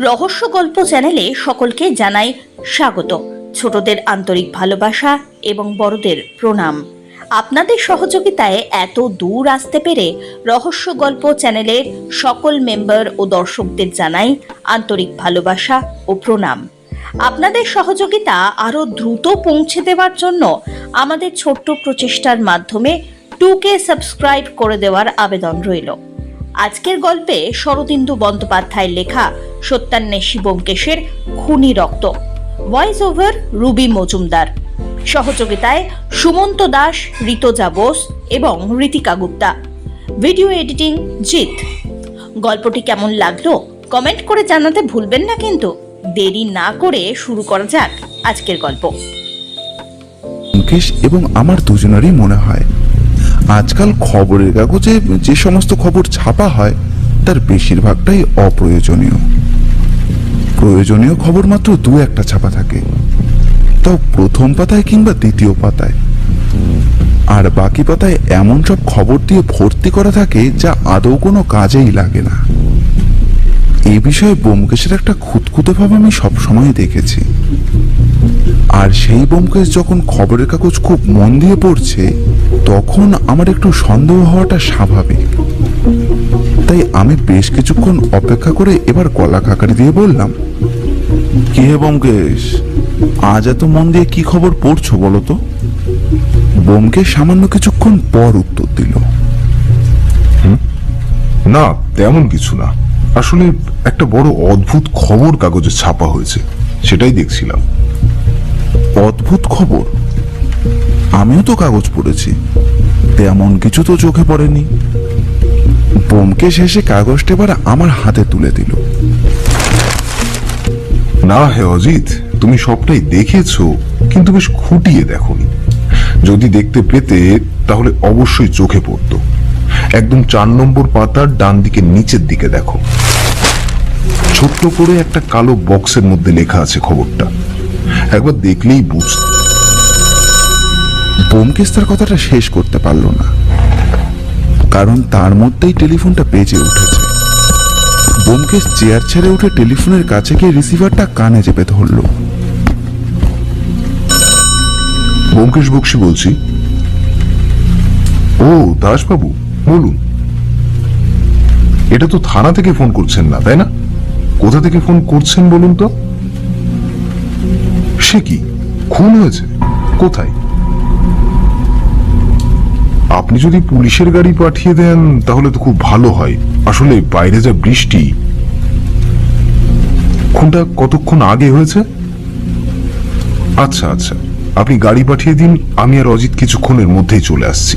রহস্য গল্প চ্যানেলে সকলকে জানাই স্বাগত। ছোটদের আন্তরিক ভালোবাসা এবং বড়দের প্রণাম। আপনাদের সহযোগিতায় এত দূর আসতে পেরে রহস্য গল্প চ্যানেলের সকল মেম্বার ও দর্শকদের জানাই আন্তরিক ভালোবাসা ও প্রণাম। আপনাদের সহযোগিতা আরও দ্রুত পৌঁছে দেওয়ার জন্য আমাদের ছোট্ট প্রচেষ্টার মাধ্যমে 2K সাবস্ক্রাইব করে দেওয়ার আবেদন রইল। আজকের গল্পে শরদিন্দু বন্দ্যোপাধ্যায়ের লেখা সত্যান্বেষী ব্যোমকেশের খুনি রক্ত, ভয়েস ওভার রুবি মজুমদার, সহযোগিতায় সুমন্ত দাস, ঋতজা বোস এবং ঋতিকা গুপ্তা, ভিডিও এডিটিং জিৎ। গল্পটি কেমন লাগলো কমেন্ট করে জানাতে ভুলবেন না কিন্তু। দেরি না করে শুরু করা যাক আজকের গল্প। ব্যোমকেশ এবং আমার দুজনেরই মনে হয় আজকাল খবরের কাগজে যে সমস্ত খবর ছাপা হয় তার বেশিরভাগটাই অপ্রয়োজনীয়। প্রয়োজনীয় খবর মাত্র দু একটা ছাপা থাকে, তাও প্রথম পাতায় কিংবা দ্বিতীয় পাতায়, আর বাকি পাতায় এমন সব খবর দিয়ে ভর্তি করা থাকে যা আদৌ কোনো কাজেই লাগে না। এই বিষয়ে ব্যোমকেশের একটা খুঁতখুঁতে ভাব আমি সবসময় দেখেছি। আর সেই ব্যোমকেশ যখন খবরের কাগজ খুব মন দিয়ে পড়ছে তখন আমার একটু সন্দেহ হওয়াটা স্বাভাবিক। তাই আমি বেশ কিছুক্ষণ অপেক্ষা করে এবার গলা খাকারি দিয়ে বললাম, কি হে ব্যোমকেশ, আজ এত মন দিয়ে কি খবর পড়ছো বলো তো? ব্যোমকেশ সামান্য কিছুক্ষণ পর উত্তর দিল, না তেমন কিছু না, আসলে একটা বড় অদ্ভুত খবর কাগজে ছাপা হয়েছে, সেটাই দেখছিলাম। অদ্ভুত খবর? আমিও তো কাগজ পড়েছি, তেমন কিছু তো চোখে পড়েনি। ব্যোমকেশ এসে কাগজটা এবার আমার হাতে তুলে দিল। না হে অজিত, তুমি সবটাই দেখেছো কিন্তু বেশ খুঁটিয়ে দেখোনি। যদি দেখতে পেতে তাহলে অবশ্যই চোখে পড়তো। একদম 4 নম্বর পাতার ডান দিকে নিচের দিকে দেখো, ছোট্ট করে একটা কালো বক্সের মধ্যে লেখা আছে খবরটা। একবার দেখলেই বুঝতে। ব্যোমকেশ তার কথাটা শেষ করতে পারল না, কারণ তার মধ্যেই টেলিফোনটা বেজে উঠেছে। ব্যোমকেশ চেয়ার ছেড়ে উঠে টেলিফোনের কাছে গিয়ে রিসিভারটা কানে চেপে ধরল। ব্যোমকেশ বক্সি বলছি। ও দাসবাবু, বলুন। এটা তো থানা থেকে ফোন করছেন না, তাই না? কোথা থেকে ফোন করছেন বলুন তো? সে কি, খুন হয়েছে? কোথায়? আপনি যদি পুলিশের গাড়ি পাঠিয়ে দেন তাহলে তো খুব ভালো হয়। আসলে বাইরে যা বৃষ্টি। খুনটা কতক্ষণ আগে হয়েছে? আচ্ছা আচ্ছা, আপনি গাড়ি পাঠিয়ে দিন, আমি আর অজিত কিছুক্ষণের মধ্যেই চলে আসছি।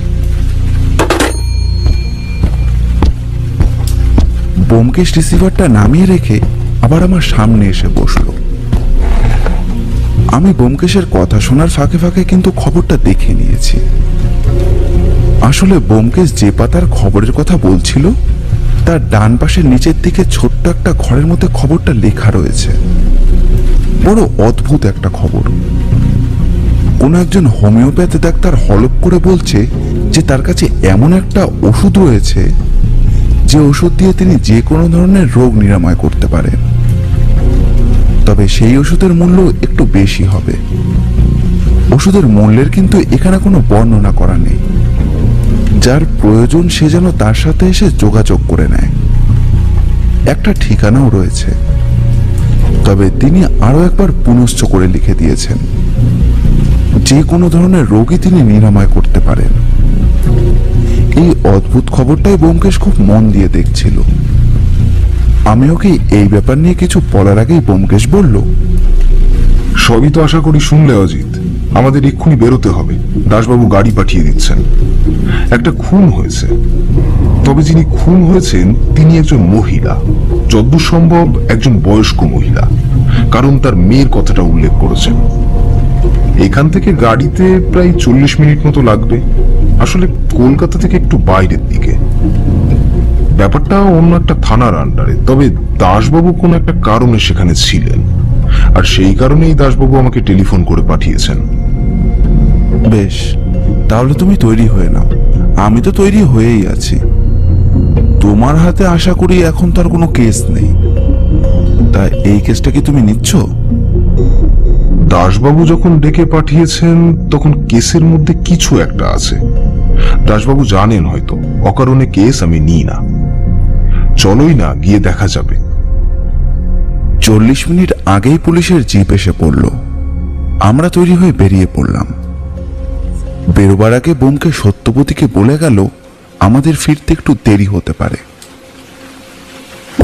ব্যোমকেশ রিসিভারটা নামিয়ে রেখে আবার আমার সামনে এসে বসলো। আমি ব্যোমকেশের কথা শোনার ফাঁকে ফাঁকে কিন্তু খবরটা দেখে নিয়েছি। আসলে ব্যোমকেশ যে পাতার খবরের কথা বলছিল তার ডান পাশের নিচের দিকে ছোট্ট একটা ঘরের মধ্যে খবরটা লেখা রয়েছে। বড় অদ্ভুত একটা খবর। কোন একজন হোমিওপ্যাথি ডাক্তার হলপ করে বলছে যে তার কাছে এমন একটা ওষুধ রয়েছে যে ওষুধ দিয়ে তিনি যে কোনো ধরনের রোগ নিরাময় করতে পারেন, তবে সেই ওষুধের মূল্য একটু বেশি হবে। ওষুধের মূল্যের কিন্তু এখানে কোনো বর্ণনা করা নেই। যার প্রয়োজন সে যেন তার সাথে এসে যোগাযোগ করে নেয়। একটা ঠিকানাও রয়েছে, তবে তিনি আরো একবার পুনশ্চ করে লিখে দিয়েছেন যে কোনো ধরনের রোগই তিনি নিরাময় করতে পারেন। এই অদ্ভুত খবরটাই ব্যোমকেশ খুব মন দিয়ে দেখছিল। আমি ওকে এই ব্যাপার নিয়ে কিছু বলার আগেই ব্যোমকেশ বলল, সবই তো আশা করি শুনলে অজিত। আমাদের এক্ষুনি বেরোতে হবে, দাসবাবু গাড়ি পাঠিয়ে দিচ্ছেন। একটা খুন হয়েছে, তবে যিনি খুন হয়েছেন তিনি একজন মহিলা, যতদূর সম্ভব একজন বয়স্ক মহিলা, কারণ তার মেয়ের কথাটা উল্লেখ করেছেন। এখান থেকে গাড়িতে প্রায় 40 মিনিট মতো লাগবে। আসলে কলকাতা থেকে একটু বাইরের দিকে। ব্যাপারটা অন্য একটা থানার আন্ডারে, তবে দাসবাবু কোন একটা কারণে সেখানে ছিলেন, আর সেই কারণেই দাসবাবু আমাকে টেলিফোন করে পাঠিয়েছেন। বেশ, তাহলে তুমি তৈরি হয়ে নাও। আমি তো তৈরি হয়েই আছি। তোমার হাতে আশা করি এখন তার কোনো কেস নেই। তা এই কেসটা কি তুমি নিচ্ছ? দাসবাবু যখন ডেকে পাঠিয়েছেন তখন কেসের মধ্যে কিছু একটা আছে। দাসবাবু জানেন হয়তো অকারণে কেস আমি নিই না। চলোই না, গিয়ে দেখা যাবে। 40 মিনিট আগেই পুলিশের জিপ এসে পড়ল। আমরা তৈরি হয়ে বেরিয়ে পড়লাম। বেরোবার আগে বোমকে সত্যবতীকে বলে গেল আমাদের ফিরতে একটু দেরি হতে পারে।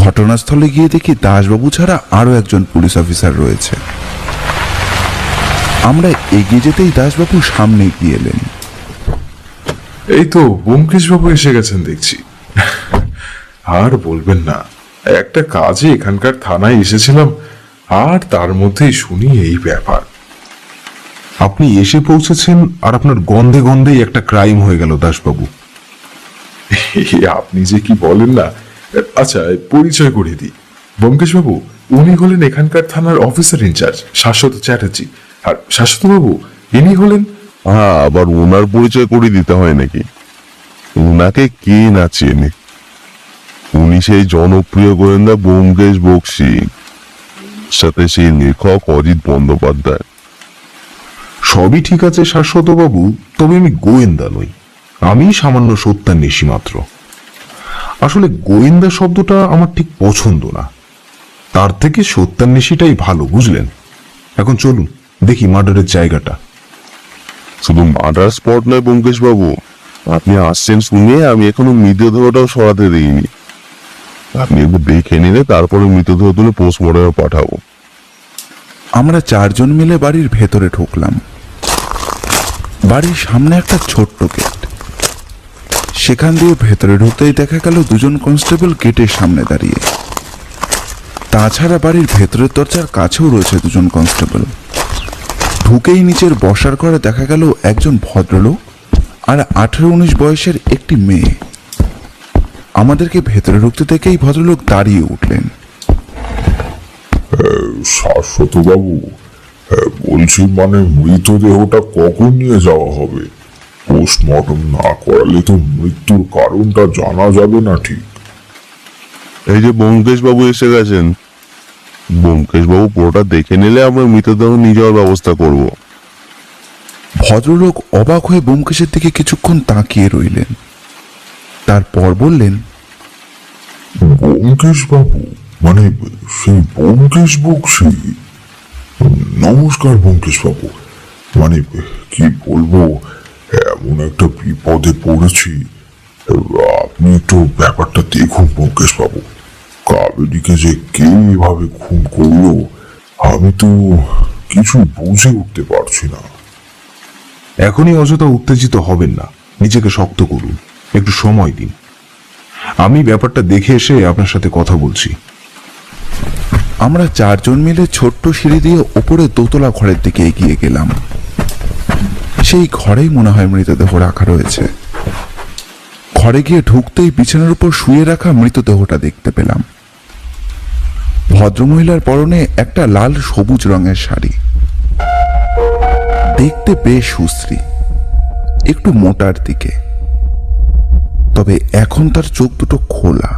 ঘটনাস্থলে গিয়ে দেখি দাসবাবু ছাড়া আরো একজন পুলিশ অফিসার রয়েছে। আমরা এগিয়ে যেতেই দাসবাবু সামনে এগিয়ে এলেন। এই তো ব্যোমকেশ বাবু এসে গেছেন দেখছি। আর বলবেন না, একটা কাজে এখানকার থানায় এসেছিলাম, আর তার মধ্যেই শুনি এই ব্যাপার। আপনি এসে পৌঁছেছেন আর আপনার গন্ধে গন্ধেই একটা ক্রাইম হয়ে গেল দাসবাবু। আপনি যে কি বলেন না। আচ্ছা, পরিচয় করে দিই। ব্যোমকেশ বাবু উনি হলেন এখানকার থানার অফিসার ইনচার্জ শাশ্বত চ্যাটার্জি, আর শাশ্বত বাবু ইনি হলেন। আবার ওনার পরিচয় করে দিতে হয় নাকি? ওনাকে কে না চেনে? উনি সেই জনপ্রিয় গোয়েন্দা ব্যোমকেশ বক্সী, সাথে সেই লেখক অজিত বন্দ্যোপাধ্যায়। সবই ঠিক আছে শাশ্বত বাবু, তবে আমি গোয়েন্দা নই, আমি সামান্য সত্যান্বেষী মাত্র। আসলে গোয়েন্দা শব্দটা আমার ঠিক পছন্দ না, তার থেকে সত্যান্বেষীটাই ভালো, বুঝলেন? এখন চলুন দেখি মার্ডারের জায়গাটা। শুধু মার্ডার স্পট নয় ব্যোমকেশ বাবু, আপনি আসছেন শুনে আমি এখনো মৃতদেহটাও সরাতে দিইনি। আপনি একটু দেখে নিলে তারপরে মৃতদেহ তুলে পোস্টমর্টমে পাঠাবো। আমরা 4 জন মিলে বাড়ির ভেতরে ঢুকলাম। বাড়ির সামনে একটা ছোট্ট গেট। সেখান দিয়ে ভেতরে ঢুকতেই দেখা গেল 2 জন কনস্টেবল গেটের সামনে দাঁড়িয়ে। তাছাড়া বাড়ির ভেতরের দরজার কাছেও রয়েছে 2 জন কনস্টেবল। ঢুকেই নিচের বসার ঘরে দেখা গেল একজন ভদ্রলোক আর 18-19 বয়সের একটি মেয়ে। আমাদেরকে ভেতরে ঢুকতে দেখেই ভদ্রলোক দাঁড়িয়ে উঠলেন। শাশ্বত বাবু, বলছি মানে মৃতদেহটা কখন নিয়ে যাওয়া হবে? পোস্টমর্টম না করালে তো মৃত্যুর কারণটা জানা যাবে না ঠিক। এই যে ব্যোমকেশ বাবু এসে গেছেন, ব্যোমকেশ বাবু পুরোটা দেখে নিলে আমরা মৃতদেহ নিয়ে যাওয়ার ব্যবস্থা করব। ভদ্রলোক অবাক হয়ে ব্যোমকেশের দিকে কিছুক্ষণ তাকিয়ে রইলেন, তারপর বললেন, ব্যোমকেশ বাবু মানে সেই ব্যোমকেশ বক্সী? নমস্কার ব্যোমকেশ বাবু, মানে কি বলবো, এমন একটা বিপদে পড়েছি, আপনি একটু ব্যাপারটা দেখুন ব্যোমকেশ বাবু। কাবেরীকে যে কে এভাবে খুন করলো আমি তো কিছু বুঝে উঠতে পারছি না। এখনই অযথা উত্তেজিত হবেন না, নিজেকে শক্ত করুন, একটু সময় দিন। আমি ব্যাপারটা দেখে এসে আপনার সাথে কথা বলছি। আমরা 4 জন মিলে ছোট্ট সিঁড়ি দিয়ে ওপরে দোতলা ঘরের দিকে এগিয়ে গেলাম। সেই ঘরেই মনে হয় মৃতদেহ রাখা রয়েছে। ঘরে গিয়ে ঢুকতেই বিছানার উপর শুয়ে রাখা মৃতদেহটা দেখতে পেলাম। ভদ্রমহিলার পরনে একটা লাল সবুজ রঙের শাড়ি, দেখতে বেশ সুশ্রী, একটু মোটার দিকে, তবে এখন তার চোখ দুটো খোলা।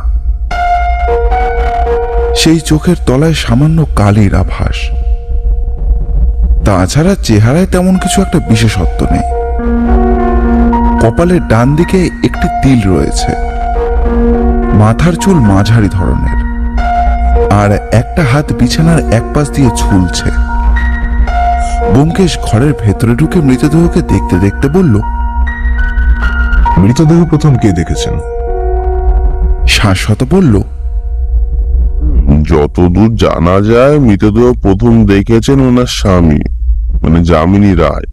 সেই চোখের তলায় সামান্য কালির আভাস। তাছাড়া চেহারায় তেমন কিছু একটা বিশেষত্ব নেই। কপালের ডান দিকে একটি তিল রয়েছে, মাথার চুল মাঝারি ধরনের, আর একটা হাত বিছানার এক পাশ দিয়ে ঝুলছে। ব্যোমকেশ ঘরের ভেতরে ঢুকে মৃতদেহকে দেখতে দেখতে বলল, মৃতদেহ প্রথম কে দেখেছেন? শাশ্বত বলল, যতদূর জানা যায় মৃতদেহ প্রথম দেখেছেন ওনার স্বামী, মানে যামিনী রায়।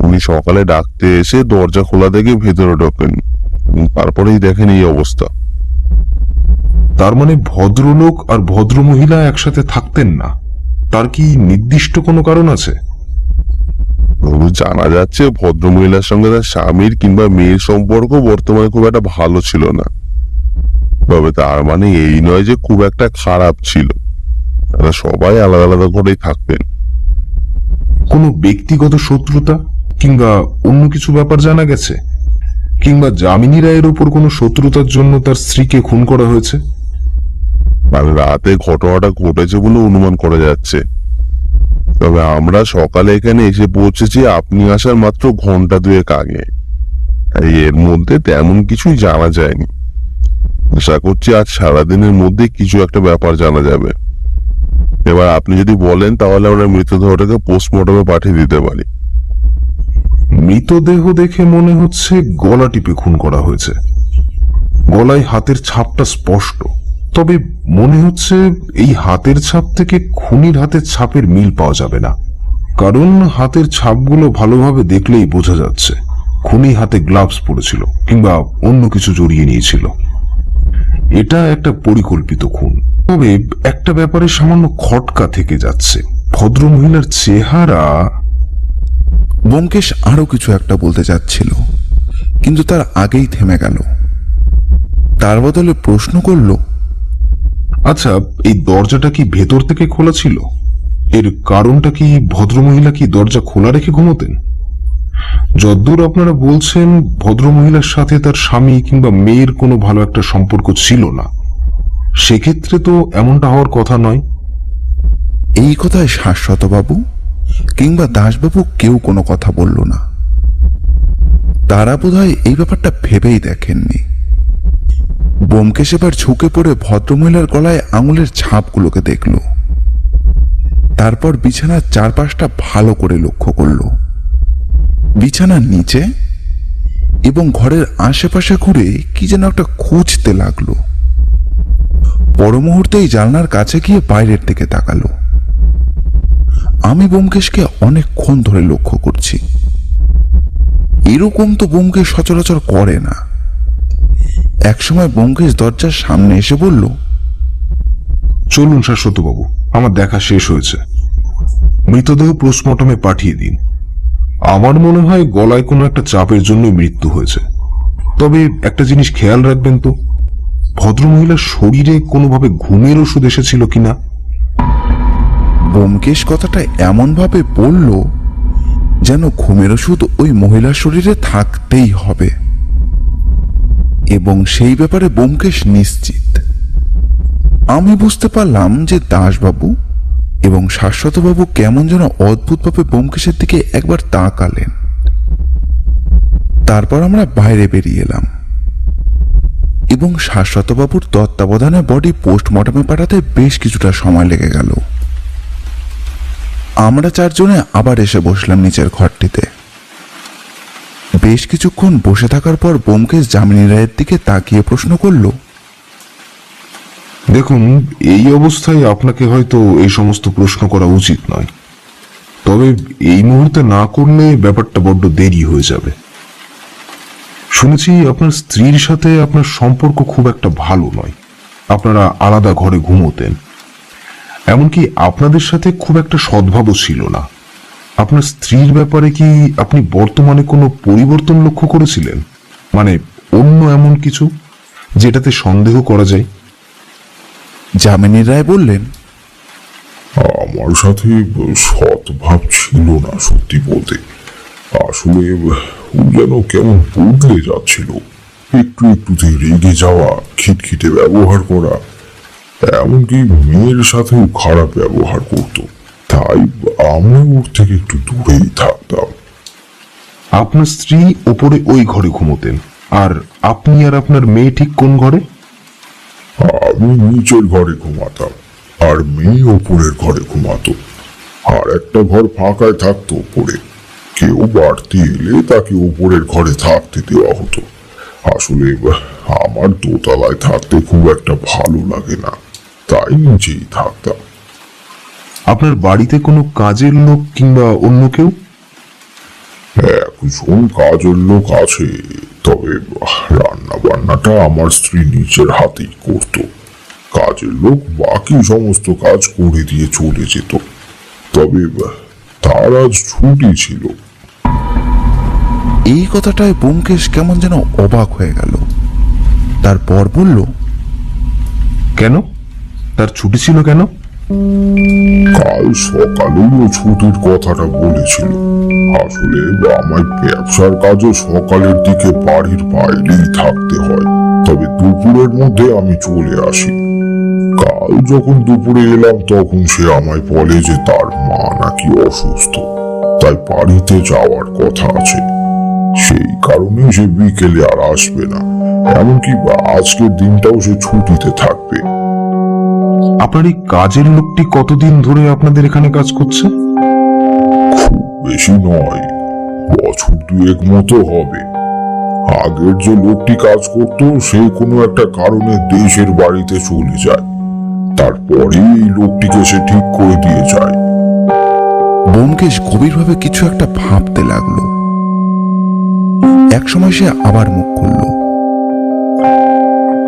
উনি সকালে ডাকতে এসে দরজা খোলা দেখে ভেতরে ঢোকেন, তারপরেই দেখেন এই অবস্থা। তার মানে ভদ্রলোক আর ভদ্রমহিলা একসাথে থাকতেন না, তার কি নির্দিষ্ট কোনো কারণ আছে? তবে জানা যাচ্ছে ভদ্রমহিলার সঙ্গে তার স্বামীর কিংবা মেয়ের সম্পর্ক বর্তমানে খুব একটা ভালো ছিল না। তবে তার মানে এই নয় যে খুব একটা খারাপ ছিল। তারা সবাই আলাদা আলাদা করেই থাকতেন। কোনো ব্যক্তিগত শত্রুতা কিংবা অন্য কিছু ব্যাপার জানা গেছে? কিংবা যামিনী রায়ের উপর কোনো শত্রুতার জন্য তার স্ত্রীকে খুন করা হয়েছে? মানে রাতে ঘটনাটা ঘটেছে বলে অনুমান করা যাচ্ছে। তবে আমরা সকালে এখানে এসে পৌঁছেছি আপনি আসার মাত্র ঘন্টা দুয়েক আগে। এর মধ্যে তেমন কিছুই জানা যায়নি। আশা করছি আজ সারাদিনের মধ্যে কিছু একটা ব্যাপার জানা যাবে। এবার আপনি যদি বলেন তাহলে আমরা মৃতদেহটাকে পোস্টমর্টমে পাঠিয়ে দিতে পারি। মৃতদেহ দেখে মনে হচ্ছে গলা টিপে খুন করা হয়েছে। গলায় হাতের ছাপটা স্পষ্ট, তবে মনে হচ্ছে এই হাতের ছাপ থেকে খুনির হাতের ছাপের মিল পাওয়া যাবে না, কারণ হাতের ছাপগুলো ভালোভাবে দেখলেই বোঝা যাচ্ছে খুনি হাতে গ্লাভস পরেছিল কিংবা অন্য কিছু জড়িয়ে নিয়েছিল। এটা একটা পরিকল্পিত খুন। তবে একটা ব্যাপারে সামান্য খটকা থেকে যাচ্ছে, ভদ্রমহিলার চেহারা। ব্যোমকেশ আরো কিছু একটা বলতে যাচ্ছিল, কিন্তু তার আগেই থেমে গেল। তার বদলে প্রশ্ন করল, আচ্ছা, এই দরজাটা কি ভেতর থেকে খোলা ছিল? এর কারণটা কি ভদ্রমহিলা কি দরজা খোলা রেখে ঘুমোতেন? যদ্দূর আপনারা বলছেন ভদ্রমহিলার সাথে তার স্বামী কিংবা মেয়ের কোনো ভালো একটা সম্পর্ক ছিল না, সেক্ষেত্রে তো এমনটা হওয়ার কথা নয়। এই কথায় শাশ্বতবাবু কিংবা দাসবাবু কেউ কোনো কথা বলল না। তারা বোধহয় এই ব্যাপারটা ভেবেই দেখেননি। ব্যোমকেশ এবার ঝুঁকে পড়ে ভদ্রমহিলার গলায় আঙুলের ছাপগুলোকে দেখল। তারপর বিছানার চারপাশটা ভালো করে লক্ষ্য করল। বিছানার নিচে এবং ঘরের আশেপাশে ঘুরে কি যেন একটা খুঁজতে লাগলো। পর মুহূর্তেই জানলার কাছে গিয়ে বাইরের দিকে তাকালো। আমি ব্যোমকেশকে অনেকক্ষণ ধরে লক্ষ্য করছি। এরকম তো ব্যোমকেশ সচরাচর করে না। একসময় ব্যোমকেশ দরজার সামনে এসে বলল, চলুন শাশ্বতবাবু, আমার দেখা শেষ হয়েছে, মৃতদেহ পোস্টমর্টমে পাঠিয়ে দিন। আমার মনে হয় গলায় কোনো একটা চাপের জন্য মৃত্যু হয়েছে। তবে একটা জিনিস খেয়াল রাখবেন তো, ভদ্রমহিলার শরীরে কোনোভাবে ঘুমের ওষুধ এসেছিল কিনা। ব্যোমকেশ কথাটা এমন ভাবে বলল যেন ঘুমের ওষুধ ওই মহিলার শরীরে থাকতেই হবে, এবং সেই ব্যাপারে ব্যোমকেশ নিশ্চিত। আমি বুঝতে পারলাম যে দাসবাবু এবং শাশ্বতবাবু কেমন যেন অদ্ভুতভাবে ব্যোমকেশের দিকে একবার তাকালেন। তারপর আমরা বাইরে বেরিয়ে এলাম এবং শাশ্বতবাবুর তত্ত্বাবধানে বডি পোস্টমর্টমে পাঠাতে বেশ কিছুটা সময় লেগে গেল। আমরা চারজনে আবার এসে বসলাম নিচের ঘরটিতে। বেশ কিছুক্ষণ বসে থাকার পর ব্যোমকেশ যামিনী রায়ের দিকে তাকিয়ে প্রশ্ন করল, দেখুন, এই অবস্থায় আপনাকে হয়তো এই সমস্ত প্রশ্ন করা উচিত নয়, তবে এই মুহূর্তে না করলে ব্যাপারটা বড্ড দেরি হয়ে যাবে। শুনেছি আপনার স্ত্রীর সাথে আপনার সম্পর্ক খুব একটা ভালো নয়, আপনারা আলাদা ঘরে ঘুমোতেন, এমনকি আপনাদের সাথে খুব একটা সদ্ভাবও ছিল না। আপনার স্ত্রীর ব্যাপারে কি আপনি বর্তমানে কোনো পরিবর্তন লক্ষ্য করেছিলেন? মানে অন্য এমন কিছু যেটাতে সন্দেহ করা যায়? যামিনী রায় বললেন, আমার সাথে সদ্ভাব ছিল না সত্যি বলতে। আসলে ও যেন কেমন বদলে যাচ্ছিল, একটু একটুতে রেগে যাওয়া, খিটখিটে ব্যবহার করা, এমনকি মেয়ের সাথেও খারাপ ব্যবহার করত। তাই আমি ওর থেকে একটু দূরেই থাকতাম। আপনার স্ত্রী ওপরে ওই ঘরে ঘুমোতেন, আর আপনি আর আপনার মেয়ে ঠিক কোন ঘরে? আমি নিচের ঘরে ঘুমাতাম, আর মেয়ে ওপরের ঘরে ঘুমাতো। আর একটা ঘর ফাঁকায় থাকতো ওপরে। কেউ বাড়তি এলে তাকে ওপরের ঘরে থাকতে দেওয়া হতো। আসলে আমার দোতলায় থাকতে খুব একটা ভালো লাগে না, তাই নিচেই থাকতাম। আপনার বাড়িতে কোনো কাজের লোক কিংবা অন্য কেউ? একজন কাজের লোক আছে, তবে রান্না বান্নাটা আমার স্ত্রী নিজের হাতেই করত। কাজের লোক বাকি সমস্ত কাজ করে দিয়ে চলে যেত, তবে তার আজ ছুটি ছিল। এই কথাটায় ব্যোমকেশ কেমন যেন অবাক হয়ে গেল। তারপর বলল, কেন? তার ছুটি ছিল কেন? কাল সকালেই ও ছুটির কথাটা বলেছিল। আসলে আমার ব্যবসার কাজে সকালের দিকে বাড়ির বাইরেই থাকতে হয়, তবে দুপুরের মধ্যে আমি চলে আসি। কাল যখন দুপুরে এলাম তখন সে আমায় বলে যে তার মা নাকি অসুস্থ, তাই বাড়িতে যাওয়ার কথা আছে। সেই কারণে সে বিকেলে আর আসবে না, এমনকি আজকের দিনটাও সে ছুটিতে থাকবে। আপনার এই কাজের লোকটি কতদিন ধরে আপনাদের এখানে কাজ করছে? খুব বেশি নয়, বছর 2 মতো হবে। আগের যে লোকটি কাজ করত সে কোনো একটা কারণে দেশের বাড়িতে চলে যায়, তারপরে এই লোকটিকে সে ঠিক করে দিয়ে যায়। ব্যোমকেশ গভীরভাবে কিছু একটা ভাবতে লাগলো। একসময় সে আবার মুখ খুলল।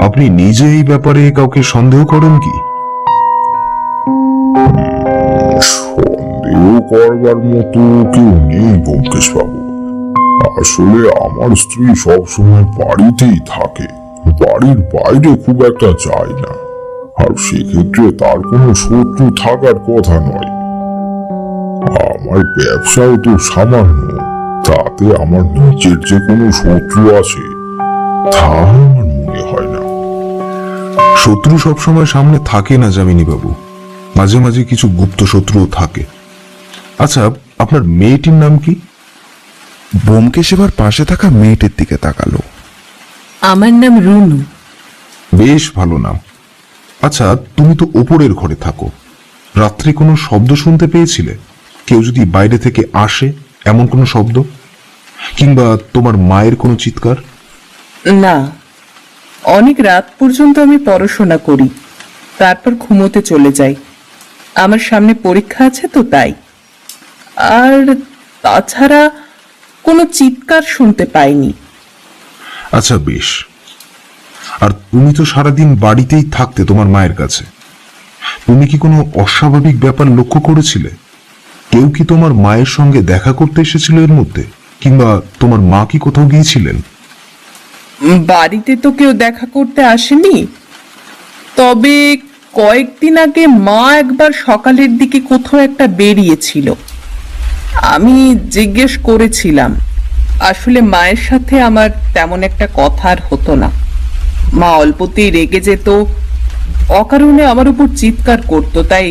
আপনি নিজে এই ব্যাপারে কাউকে সন্দেহ করেন কি? সন্দেহ করবার মতো কেউ নেই ব্যোমকেশ বাবু। আসলে আমার স্ত্রী সবসময় বাড়িতেই থাকে, বাড়ির বাইরে খুব একটা যায় না, আর সেক্ষেত্রে তার কোনো শত্রু থাকার কথা নয়। আমার ব্যবসাও তো সামান্য, তাতে আমার নিজের যে কোনো শত্রু আছে তা আমার মনে হয় না। শত্রু সবসময় সামনে থাকে না যামিনী বাবু, মাঝে মাঝে কিছু গুপ্ত শত্রুও থাকে। আচ্ছা, আপনার মেয়েটির নাম কি? ব্যোমকেশ এবার পাশে থাকা মেয়েটির দিকে তাকালো। আমার নাম রুনু। বেশ ভালো নাম। আচ্ছা, তুমি তো ওপরের ঘরে থাকো, রাত্রে কোনো শব্দ শুনতে পেয়েছিলে? কেউ যদি বাইরে থেকে আসে এমন কোনো শব্দ, কিংবা তোমার মায়ের কোনো চিৎকার? না, অনেক রাত পর্যন্ত আমি পড়াশোনা করি, তারপর ঘুমোতে চলে যাই। আমার সামনে পরীক্ষা আছে তো তাই। আর তাছাড়া কোনো চিৎকার শুনতে পাইনি। আচ্ছা, বেশ। আর তুমি তো সারাদিন বাড়িতেই থাকতে তোমার মায়ের কাছে, তুমি কি কোনো অস্বাভাবিক ব্যাপার লক্ষ্য করেছিলে? কেউ কি তোমার মায়ের সঙ্গে দেখা করতে এসেছিল এর মধ্যে, কিংবা তোমার মা কি কোথাও গিয়েছিলেন? বাড়িতে তো কেউ দেখা করতে আসেনি, তবে কয়েকদিন আগে মা একবার সকালের দিকে কোথাও একটা বেরিয়েছিল। আমি জিজ্ঞেস করেছিলাম, আসলে মায়ের সাথে আমার তেমন একটা কথা আর হতো না। মা অল্পতেই রেগে যেত, অকারণে আমার উপর চিৎকার করতো, তাই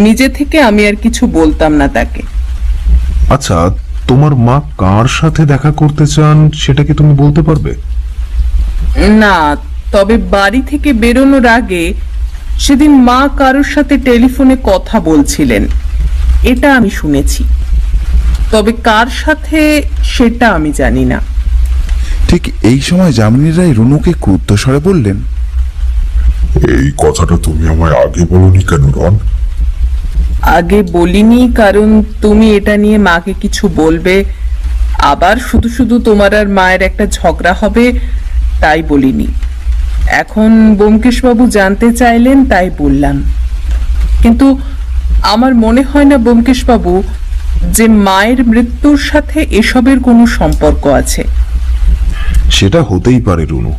নিজে থেকে আমি আর কিছু বলতাম না তাকে। আচ্ছা, তোমার মা কার সাথে দেখা করতে চান সেটা কি তুমি বলতে পারবে? না, তবে বাড়ি থেকে বেরোনোর আগে সেদিন মা কারোর সাথে টেলিফোনে কথা বলছিলেন, এটা আমি শুনেছি। তবে কার সাথে সেটা আমি জানি না। ঠিক এই সময় যামিনী রায় রুনুকে ক্রুদ্ধ স্বরে বললেন, এই কথাটা তুমি আমায় আগে বলনি কেন রন? আগে বলিনি কারণ তুমি এটা নিয়ে মাকে কিছু বলবে, আবার শুধু শুধু তোমার আর মায়ের একটা ঝগড়া হবে, তাই বলিনি। এখন ব্যোমকেশবাবু জানতে চাইলেন তাই বললাম। কিন্তু আমার মনে হয় না ব্যোমকেশবাবু যে মায়ের মৃত্যুর সাথে এসবের কোনো সম্পর্ক আছে। সেটা হতেই পারে রুনু,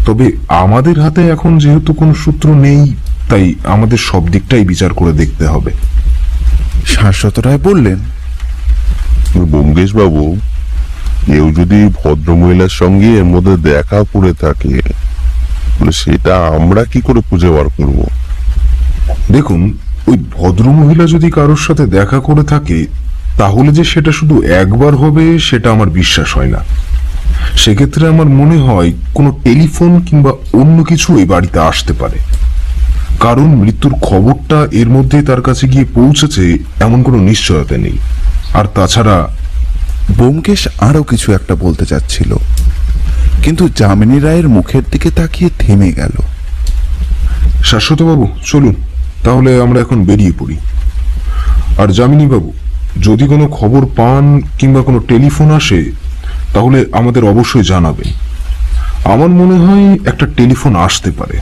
তবে আমাদের হাতে এখন যেহেতু কোনো সূত্র নেই, তাই আমাদের সব দিকটাই বিচার করে দেখতে হবে। শাশ্বত রায় বললেন, ব্যোমকেশ বাবু, কেউ যদি ভদ্রমহিলার সঙ্গে এর মধ্যে দেখা করে থাকে, সেটা আমরা কি করে খুঁজে বার করব? দেখুন, ওই ভদ্রমহিলা যদি কারোর সাথে দেখা করে থাকে, তাহলে যে সেটা শুধু একবার হবে সেটা আমার বিশ্বাস হয় না। সেক্ষেত্রে আমার মনে হয় কোনো টেলিফোন কিংবা অন্য কিছু এই বাড়িতে আসতে পারে, কারণ মৃত্যুর খবরটা এর মধ্যে তার কাছে গিয়ে পৌঁছেছে এমন কোনো নিশ্চয়তা নেই। আর তাছাড়া ব্যোমকেশ আরো কিছু একটা বলতে চাচ্ছিল, কিন্তু যামিনী রায়ের মুখের দিকে তাকিয়ে থেমে গেল। শাশ্বত বাবু, চলুন তাহলে আমরা এখন বেরিয়ে পড়ি। আর যামিনী বাবু, যদি কোনো খবর পান কিংবা কোনো টেলিফোন আসে তাহলে আমাদের অবশ্যই জানাবেন। আমার মনে হয় একটা টেলিফোন আসতে পারে,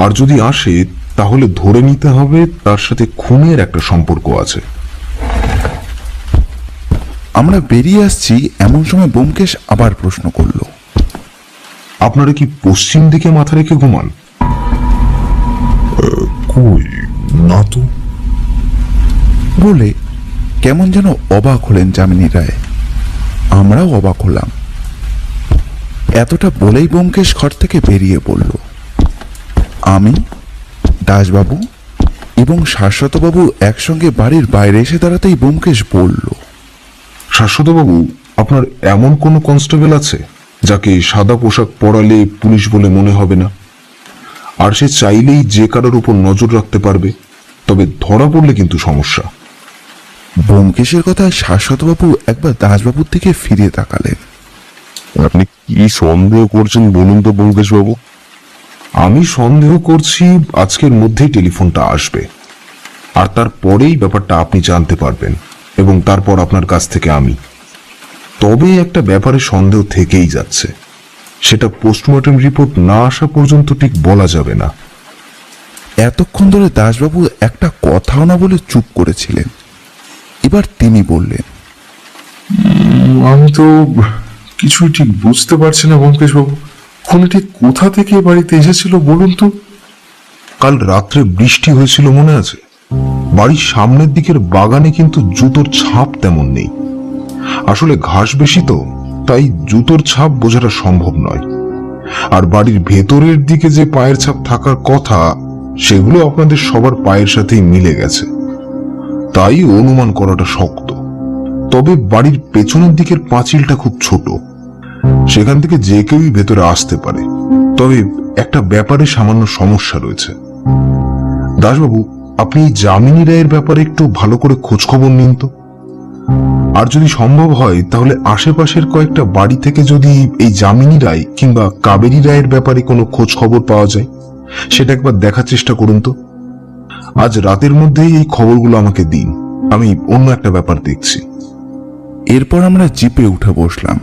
আর যদি আসে তাহলে ধরে নিতে হবে তার সাথে খুনের একটা সম্পর্ক আছে। আমরা বেরিয়ে আসছি এমন সময় ব্যোমকেশ আবার প্রশ্ন করল, আপনারা কি পশ্চিম দিকে মাথা রেখে ঘুমান? কই না তো। বলে কেমন যেন অবাক হলেন যামিনী রায়। আমরাও অবাক হলাম। এতটা বলেই ব্যোমকেশ ঘর থেকে বেরিয়ে পড়ল। আমি দাসবাবু এবং শাশ্বতবাবু একসঙ্গে বাড়ির বাইরে এসে দাঁড়াতেই ব্যোমকেশ বলল, শাশ্বতবাবু, আপনার এমন কোনো কনস্টেবল আছে যাকে সাদা পোশাক পরালে পুলিশ বলে মনে হবে না, আর সে চাইলেই যে কারোর উপর নজর রাখতে পারবে, তবে ধরা পড়লে কিন্তু সমস্যা। ব্যোমকেশের কথায় শাশ্বতবাবু একবার দাসবাবুর দিকে ফিরে তাকালেন। আপনি কি সন্দেহ করছেন বলুন তো ব্যোমকেশ বাবু? আমি সন্দেহ করছি আজকের মধ্যেই টেলিফোনটা আসবে, আর তারপরেই ব্যাপারটা আপনি জানতে পারবেন, এবং তারপর আপনার কাছ থেকে আমি। তবে একটা ব্যাপারে সন্দেহ থেকেই যাচ্ছে, সেটা পোস্টমর্টেম রিপোর্ট না আসা পর্যন্ত ঠিক বলা যাবে না। এতক্ষণ ধরে দাসবাবু একটা কথাও না বলে চুপ করেছিলেন। এবার তিনি বললেন, আমি তো কিছুই ঠিক বুঝতে পারছি না ব্যোমকেশ বাবু, খুনিটি কোথা থেকে এ বাড়িতে এসেছিল বলুন তো? কাল রাত্রে বৃষ্টি হয়েছিল মনে আছে? বাড়ির সামনের দিকের বাগানে কিন্তু জুতোর ছাপ তেমন নেই। আসলে ঘাস বেশি তো, তাই জুতোর ছাপ বোঝাটা সম্ভব নয়। আর বাড়ির ভেতরের দিকে যে পায়ের ছাপ থাকার কথা, সেগুলো আপনাদের সবার পায়ের সাথেই মিলে গেছে, তাই অনুমান করাটা শক্ত। তবে বাড়ির পেছনের দিকের পাঁচিলটা খুব ছোট, সেখান থেকে যে কেউই ভেতরে আসতে পারে। তবে একটা ব্যাপারে সামান্য সমস্যা রয়েছে। দাসবাবু, আপনি যামিনী রায়ের ব্যাপারে একটু ভালো করে খোঁজ খবর নিন তো। আর যদি সম্ভব হয় তাহলে আশেপাশের কয়েকটা বাড়ি থেকে যদি এই যামিনী রায় কিংবা কাবেরী রায়ের ব্যাপারে কোনো খোঁজ খবর পাওয়া যায়, সেটা একবার দেখার চেষ্টা করুন তো। আজ রাতের মধ্যেই এই খবরগুলো আমাকে দিন, আমি অন্য একটা ব্যাপার দেখছি। এরপর আমরা জিপে উঠে বসলাম।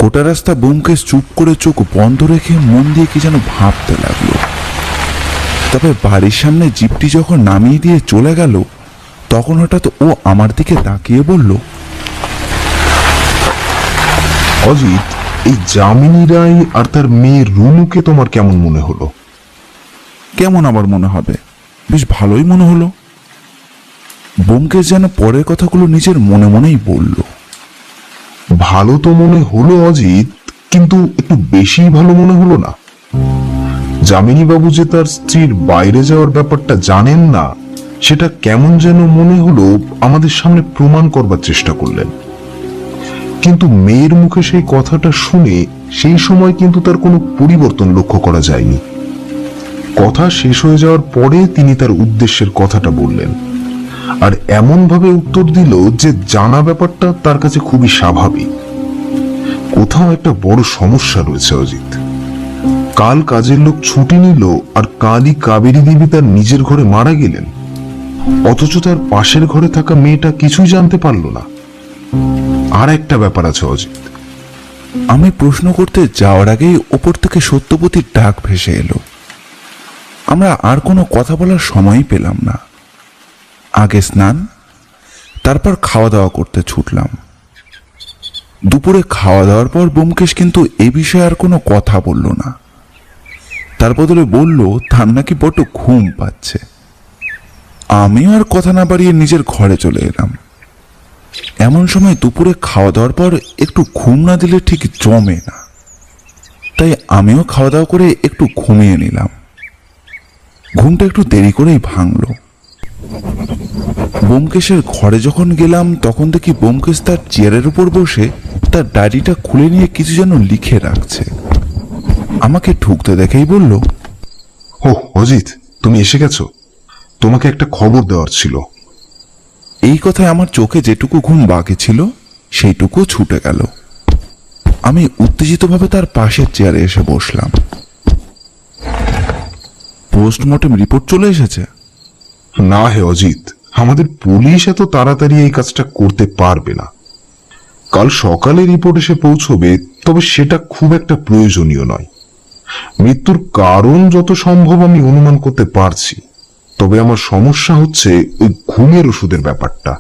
গোটা রাস্তা ব্যোমকেশ চুপ করে চোখ বন্ধ রেখে মন দিয়ে কি যেন ভাবতে লাগলো। তবে বাড়ির সামনে জিপটি যখন নামিয়ে দিয়ে চলে গেল, তখন হঠাৎ ও আমার দিকে তাকিয়ে বলল, অজিত, এই যামিনী রায় আর তার মেয়ে রুনুকে তোমার কেমন মনে হলো? কেমন আবার মনে হবে, বেশ ভালোই মনে হলো। ব্যোমকেশ যেন পরের কথাগুলো নিজের মনে মনেই বলল। ভালো তো মনে হলো অজিত, কিন্তু একটু বেশি ভালো মনে হলো না? যামিনী বাবু যে তার স্ত্রীর বাইরে যাওয়ার ব্যাপারটা জানেন না, সেটা কেমন যেন মনে হলো আমাদের সামনে প্রমাণ করবার চেষ্টা করলেন। কিন্তু মেয়ের মুখে সেই কথাটা শুনে সেই সময় কিন্তু তার কোনো পরিবর্তন লক্ষ্য করা যায়নি। কথা শেষ হয়ে যাওয়ার পরে তিনি তার উদ্দেশ্যের কথাটা বললেন, আর এমন ভাবে উত্তর দিল যে জানা ব্যাপারটা তার কাছে খুবই স্বাভাবিক। কোথাও একটা বড় সমস্যা রয়েছে অজিত। কাল কাজের লোক ছুটি নিল, আর কালই কাবেরী দেবী তার নিজের ঘরে মারা গেলেন, অথচ তার পাশের ঘরে থাকা মেয়েটা কিছুই জানতে পারল না। আর একটা ব্যাপার আছে অজিত। আমি প্রশ্ন করতে যাওয়ার আগেই ওপর থেকে সত্যবতীর ডাক ভেসে এলো। আমরা আর কোনো কথা বলার সময়ই পেলাম না। আগে স্নান, তারপর খাওয়া দাওয়া করতে ছুটলাম। দুপুরে খাওয়া দাওয়ার পর ব্যোমকেশ কিন্তু এ বিষয়ে আর কোনো কথা বলল না। তার বদলে বলল তার নাকি বড্ড ঘুম পাচ্ছে। আমিও আর কথা না বাড়িয়ে নিজের ঘরে চলে এলাম। এমন সময় দুপুরে খাওয়া দাওয়ার পর একটু ঘুম না দিলে ঠিক জমে না, তাই আমিও খাওয়া দাওয়া করে একটু ঘুমিয়ে নিলাম। ঘুমটা একটু দেরি করেই ভাঙলো। ব্যোমকেশের ঘরে যখন গেলাম তখন দেখি ব্যোমকেশ তার চেয়ারের উপর বসে তার ডায়েরিটা খুলে নিয়ে কিছু যেন লিখে রাখছে। আমাকে ঢুকতে দেখেই বলল, ও অজিত, তুমি এসে গেছো? তোমাকে একটা খবর দেওয়ার ছিল। এই কথায় আমার চোখে যেটুকু ঘুম বাকি ছিল সেইটুকু ছুটে গেল। আমি উত্তেজিতভাবে তার পাশের চেয়ারে এসে বসলাম। পোস্টমর্টেম রিপোর্ট চলে এসেছে? না হে অজিত, আমাদের পুলিশ এত তাড়াতাড়ি এই কাজটা করতে পারবে না। কাল সকালে রিপোর্ট এসে পৌঁছবে, তবে সেটা খুব একটা প্রয়োজনীয় নয়। মৃত্যুর কারণ যত সম্ভব আমি অনুমান করতে পারছি, তবে আমার সমস্যা হচ্ছে ওই ঘুমের ওষুধের ব্যাপারটা।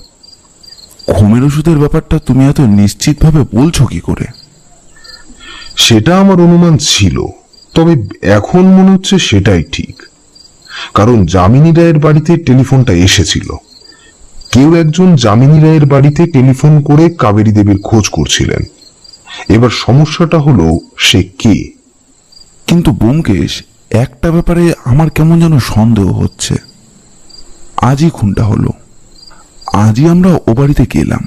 ঘুমের ওষুধের ব্যাপারটা তুমি এত নিশ্চিতভাবে বলছো কি করে? সেটা আমার অনুমান ছিল, তবে এখন মনে হচ্ছে সেটাই ঠিক। কারণ যামিনী রায়ের বাড়িতে টেলিফোনটা এসেছিল। কেউ একজন যামিনী রায়ের বাড়িতে টেলিফোন করে কাবেরী দেবীর খোঁজ করছিলেন। এবার সমস্যাটা হলো সে কে। কিন্তু ব্যোমকেশ, একটা ব্যাপারে আমার কেমন যেন সন্দেহ হচ্ছে। আজই খুনটা হলো, আজই আমরা ও বাড়িতে গেলাম,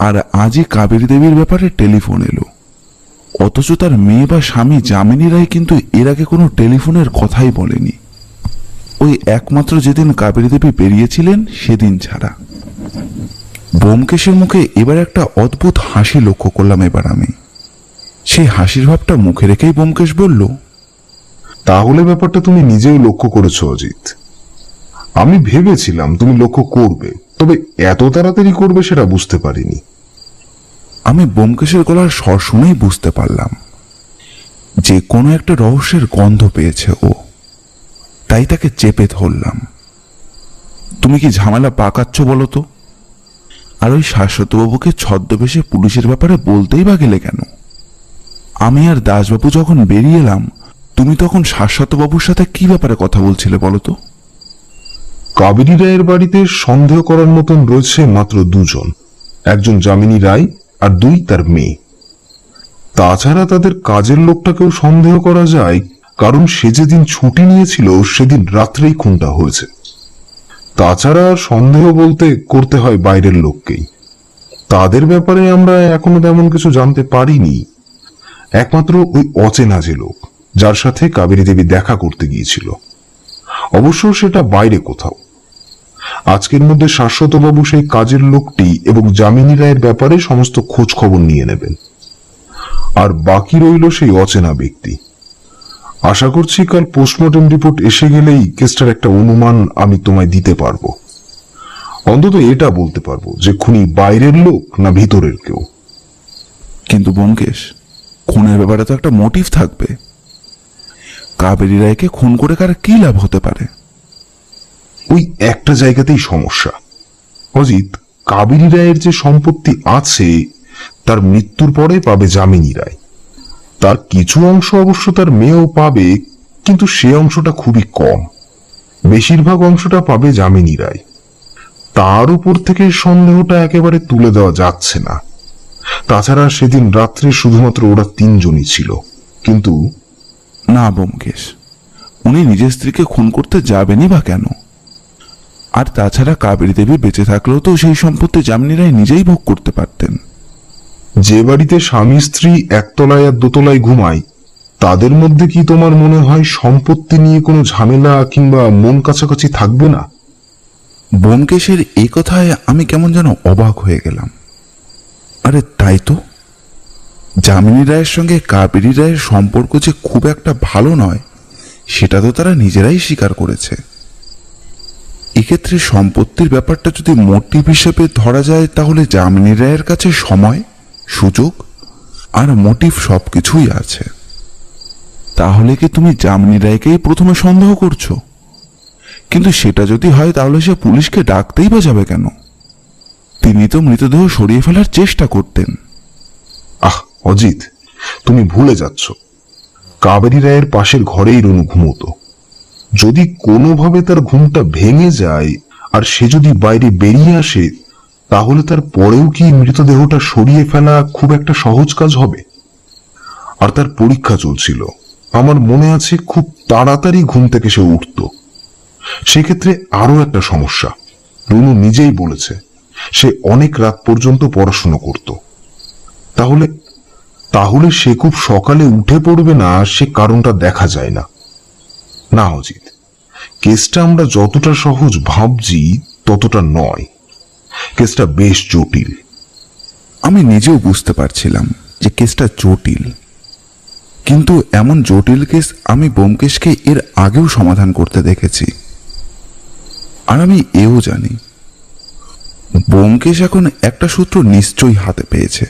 আর আজই কাবেরী দেবীর ব্যাপারে টেলিফোন এলো। অথচ তার মেয়ে বা স্বামী যামিনী রায় কিন্তু এর আগে কোনো টেলিফোনের কথাই বলেনি, ওই একমাত্র যেদিন কাবেরী দেবী বেরিয়েছিলেন সেদিন ছাড়া। ব্যোমকেশের মুখে এবার একটা অদ্ভুত হাসি লক্ষ্য করলাম এবার আমি। সেই হাসির ভাবটা মুখে রেখেই ব্যোমকেশ বলল, তাহলে ব্যাপারটা তুমি নিজেও লক্ষ্য করেছো অজিত। আমি ভেবেছিলাম তুমি লক্ষ্য করবে, তবে এত তাড়াতাড়ি করবে সেটা বুঝতে পারিনি। আমি ব্যোমকেশের গলার স্বর শুনেই বুঝতে পারলাম যে কোনো একটা রহস্যের গন্ধ পেয়েছে ও, তাই তাকে চেপে ধরলাম। তুমি কি ঝামেলা পাকাচ্ছ বলো তো? আর ওই শাশ্বতবাবুকে ছদ্মবেশে পুলিশের ব্যাপারে বলতেই বা গেলে কেন? আমি আর দাসবাবু যখন বেরিয়ে এলাম, তুমি তখন শাশ্বতবাবুর সাথে কি ব্যাপারে কথা বলছিলে বলো তো? কাবেরী রায়ের বাড়িতে সন্দেহ করার মতন রয়েছে মাত্র দুজন, একজন যামিনী রায় আর দুই তার মেয়ে। তাছাড়া তাদের কাজের লোকটাকেও সন্দেহ করা যায়, কারণ সে যেদিন ছুটি নিয়েছিল সেদিন রাত্রেই খুনটা হয়েছে। তাছাড়া সন্দেহ বলতে করতে হয় বাইরের লোককেই। তাদের ব্যাপারে আমরা এখনো তেমন কিছু জানতে পারিনি, একমাত্র ওই অচেনা যে লোক যার সাথে কাবেরী দেবী দেখা করতে গিয়েছিল, অবশ্য সেটা বাইরে কোথাও। আজকের মধ্যে শাশ্বতবাবু সেই কাজের লোকটি এবং যামিনী রায়ের ব্যাপারে সমস্ত খোঁজ খবর নিয়ে নেবেন, আর বাকি রইল সেই অচেনা ব্যক্তি। আশা করছি কাল পোস্টমর্টম রিপোর্ট এসে গেলেই কেসটার একটা অনুমান আমি তোমায় দিতে পারবো। অন্তত এটা বলতে পারবো যে খুনি বাইরের লোক না ভিতরের কেউ। কিন্তু ব্যোমকেশ, খুনের ব্যাপারে তো একটা মোটিভ থাকবে। কাবেরী রায়কে খুন করে কার কি লাভ হতে পারে? ওই একটা জায়গাতেই সমস্যা অজিত। কাবেরী রায়ের যে সম্পত্তি আছে তার মৃত্যুর পরে পাবে যামিনী রায়। তার কিছু অংশ অবশ্য তার মেয়েও পাবে, কিন্তু সে অংশটা খুবই কম। বেশিরভাগ অংশটা পাবে যামিনী রায়। তার উপর থেকে সন্দেহটা একেবারে তুলে দেওয়া যাচ্ছে না। তাছাড়া সেদিন রাত্রে শুধুমাত্র ওরা তিনজনই ছিল। কিন্তু না ব্যোমকেশ, উনি নিজের স্ত্রীকে খুন করতে যাবেনই বা কেন? আর তাছাড়া কাবেরী দেবী বেঁচে থাকলেও তো সেই সম্পত্তি যামিনী রায় নিজেই ভোগ করতে পারতেন। যে বাড়িতে স্বামী স্ত্রী একতলায় আর দোতলায় ঘুমায়, তাদের মধ্যে কি তোমার মনে হয় সম্পত্তি নিয়ে কোনো ঝামেলা কিংবা মন কাছাকাছি থাকবে না? ব্যোমকেশের এই কথায় আমি কেমন যেন অবাক হয়ে গেলাম। আরে তাই তো, যামিনী রায়ের সঙ্গে কাবেরী রায়ের সম্পর্ক যে খুব একটা ভালো নয় সেটা তো তারা নিজেরাই স্বীকার করেছে। এক্ষেত্রে সম্পত্তির ব্যাপারটা যদি মোটিভ হিসেবে ধরা যায়, তাহলে যামিনী রায়ের কাছে সময়, সুযোগ আর মোটিভ সবকিছুই আছে। তাহলে কি তুমি যামিনী রায়কেই প্রথমে সন্দেহ করছো? কিন্তু সেটা যদি হয় তাহলে সে পুলিশকে ডাকতেই বা যাবে কেন? তিনি তো মৃতদেহ সরিয়ে ফেলার চেষ্টা করতেন। অজিত, তুমি ভুলে যাচ্ছ, কাবেরী রায়ের পাশের ঘরেই রনু ঘুমোতো। যদি কোনোভাবে তার ঘুমটা ভেঙে যায় আর সে যদি বাইরে বেরিয়ে আসে, তাহলে তার পরেও কি মৃতদেহটা সরিয়ে ফেলা খুব একটা সহজ কাজ হবে? আর তার পরীক্ষা চলছিল, আমার মনে আছে খুব তাড়াতাড়ি ঘুম থেকে সে উঠত। সেক্ষেত্রে আরো একটা সমস্যা, রনু নিজেই বলেছে সে অনেক রাত পর্যন্ত পড়াশোনা করত। তাহলে সে খুব সকালে উঠে পড়বে না, সে কারণটা দেখা যায় না। না অজিত, কেসটা আমরা যতটা সহজ ভাবছি ততটা নয়, কেসটা বেশ জটিল। আমি নিজেও বুঝতে পারছিলাম যে কেসটা জটিল, কিন্তু এমন জটিল কেস আমি ব্যোমকেশকে এর আগেও সমাধান করতে দেখেছি। আর আমি এও জানি ব্যোমকেশ এখন একটা সূত্র নিশ্চয়ই হাতে পেয়েছে,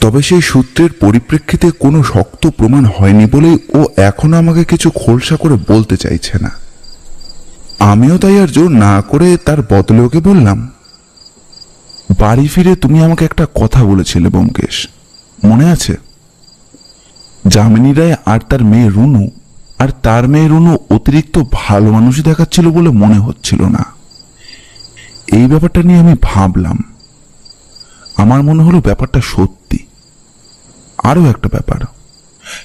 তবে সেই সূত্রের পরিপ্রেক্ষিতে কোনো শক্ত প্রমাণ হয়নি বলেই ও এখনো আমাকে কিছু খোলসা করে বলতে চাইছে না। আমিও তাই আর জোর না করে তার বদলে ওকে বললাম, বাড়ি ফিরে তুমি আমাকে একটা কথা বলেছিলে ব্যোমকেশ, মনে আছে? যামিনী রায় আর তার মেয়ে রুনু আর তার মেয়ে রুনু অতিরিক্ত ভালো মানুষ দেখাচ্ছিল বলে মনে হচ্ছিল না। এই ব্যাপারটা নিয়ে আমি ভাবলাম, আমার মনে হলো ব্যাপারটা সত্যি। আরো একটা ব্যাপার,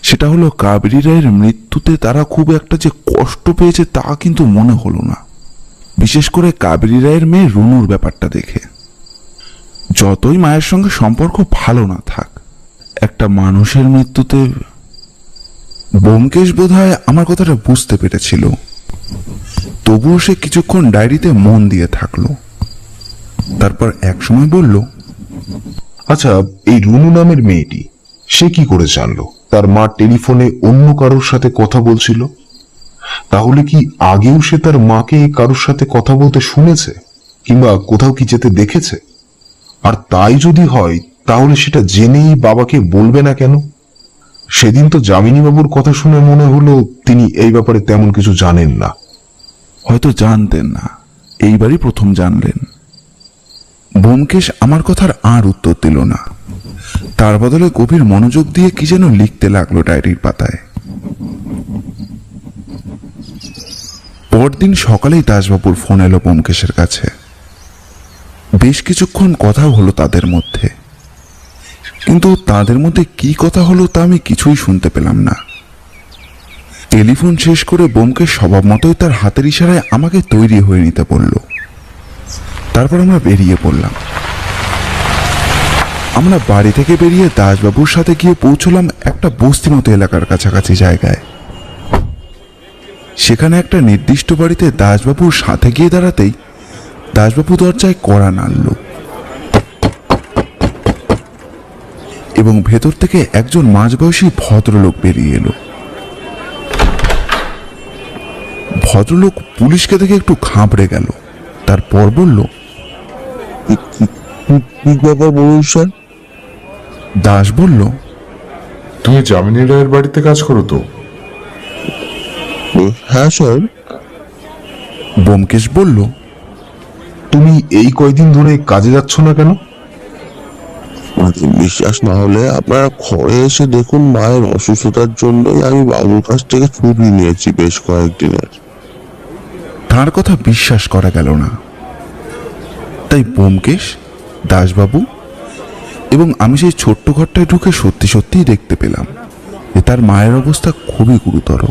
সেটা হলো কাবেরী রায়ের মৃত্যুতে তারা খুব একটা যে কষ্ট পেয়েছে তা কিন্তু মনে হলো না, বিশেষ করে কাবেরী রায়ের মেয়ে রুনুর ব্যাপারটা দেখে। যতই মায়ের সঙ্গে সম্পর্ক ভালো না থাক, একটা মানুষের মৃত্যুতে ব্যোমকেশ বোধহয় আমার কথাটা বুঝতে পেরেছিল। তবুও সে কিছুক্ষণ ডায়েরিতে মন দিয়ে থাকলো। তারপর একসময় বলল, আচ্ছা, এই রুনু নামের মেয়েটি সে কি করে জানলো তার মা টেলিফোনে অন্য কারোর সাথে কথা বলছিল? তাহলে কি আগেও সে তার মাকে কারোর সাথে কথা বলতে শুনেছে, কিংবা কোথাও কি যেতে দেখেছে? আর তাই যদি হয়, তাহলে সেটা জেনেই বাবাকে বলবে না কেন? সেদিন তো যামিনী বাবুর কথা শুনে মনে হলো তিনি এই ব্যাপারে তেমন কিছু জানেন না। হয়তো জানতেন না, এইবারই প্রথম জানলেন। ব্যোমকেশ আমার কথার আর উত্তর দিল না। তার বদলে গভীর মনোযোগ দিয়ে কি যেন লিখতে লাগলো ডায়েরির পাতায়। পরদিন সকালেই দাসবাবুর ফোন এলো ব্যোমকেশের কাছে। বেশ কিছুক্ষণ কথা হলো তাদের মধ্যে, কিন্তু তাদের মধ্যে কি কথা হলো তা আমি কিছুই শুনতে পেলাম না। টেলিফোন শেষ করে ব্যোমকেশ স্বভাব মতোই তার হাতের ইশারায় আমাকে তৈরি হয়ে নিতে বলল। তারপর আমরা বেরিয়ে পড়লাম। আমরা বাড়ি থেকে বেরিয়ে দাসবাবুর সাথে গিয়ে পৌঁছলাম একটা বস্তি মতো এলাকার কাছাকাছি জায়গায়। সেখানে একটা নির্দিষ্ট বাড়িতে দাসবাবুর সাথে গিয়ে দাঁড়াতেই দাসবাবু দরজায় কড়া নাড়ল এবং ভেতর থেকে একজন মাঝবয়সী ভদ্রলোক বেরিয়ে এলো। ভদ্রলোক পুলিশকে দেখে একটু ঘাবড়ে গেল। তারপর বলল, কি ব্যাপার বলুন স্যার? দাস বলল, তুমি যামিনী রায়ের বাড়িতে কাজ করো তো? হ্যাঁ স্যার। ব্যোমকেশ বলল, তুমি এই কয়দিন ধরে কাজে যাচ্ছ না কেন? বিশ্বাস না হলে আপনারা ঘরে এসে দেখুন, মায়ের অসুস্থতার জন্যই আমি বাবুর কাছ থেকে ছুটি নিয়েছি বেশ কয়েকদিনের। তার কথা বিশ্বাস করা গেল না। তাই ব্যোমকেশ, দাসবাবু এবং আমি সেই ছোট্ট ঘরটায় ঢুকে সত্যি সত্যিই দেখতে পেলাম যে তার মায়ের অবস্থা খুবই গুরুতর।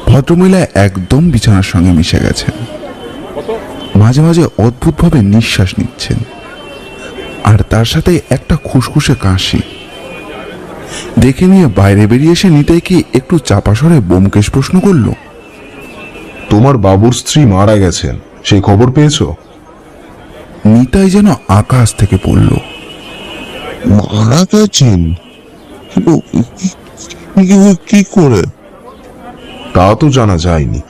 ভদ্রমহিলা একদম বিছানার সঙ্গে মিশে গেছেন, মাঝে মাঝে অদ্ভুতভাবে নিঃশ্বাস নিচ্ছেন, আর তার সাথে একটা খুসখুসে কাশি। দেখে নিয়ে বাইরে বেরিয়ে এসে নিতাই কি একটু চাপা স্বরে ব্যোমকেশ প্রশ্ন করল, তোমার বাবুর স্ত্রী মারা গেছেন, সেই খবর পেয়েছো? নিতাই যেন আকাশ থেকে পড়ল। মারা গেছেন? কিন্তু কি করে? তা তো জানা যায়নি,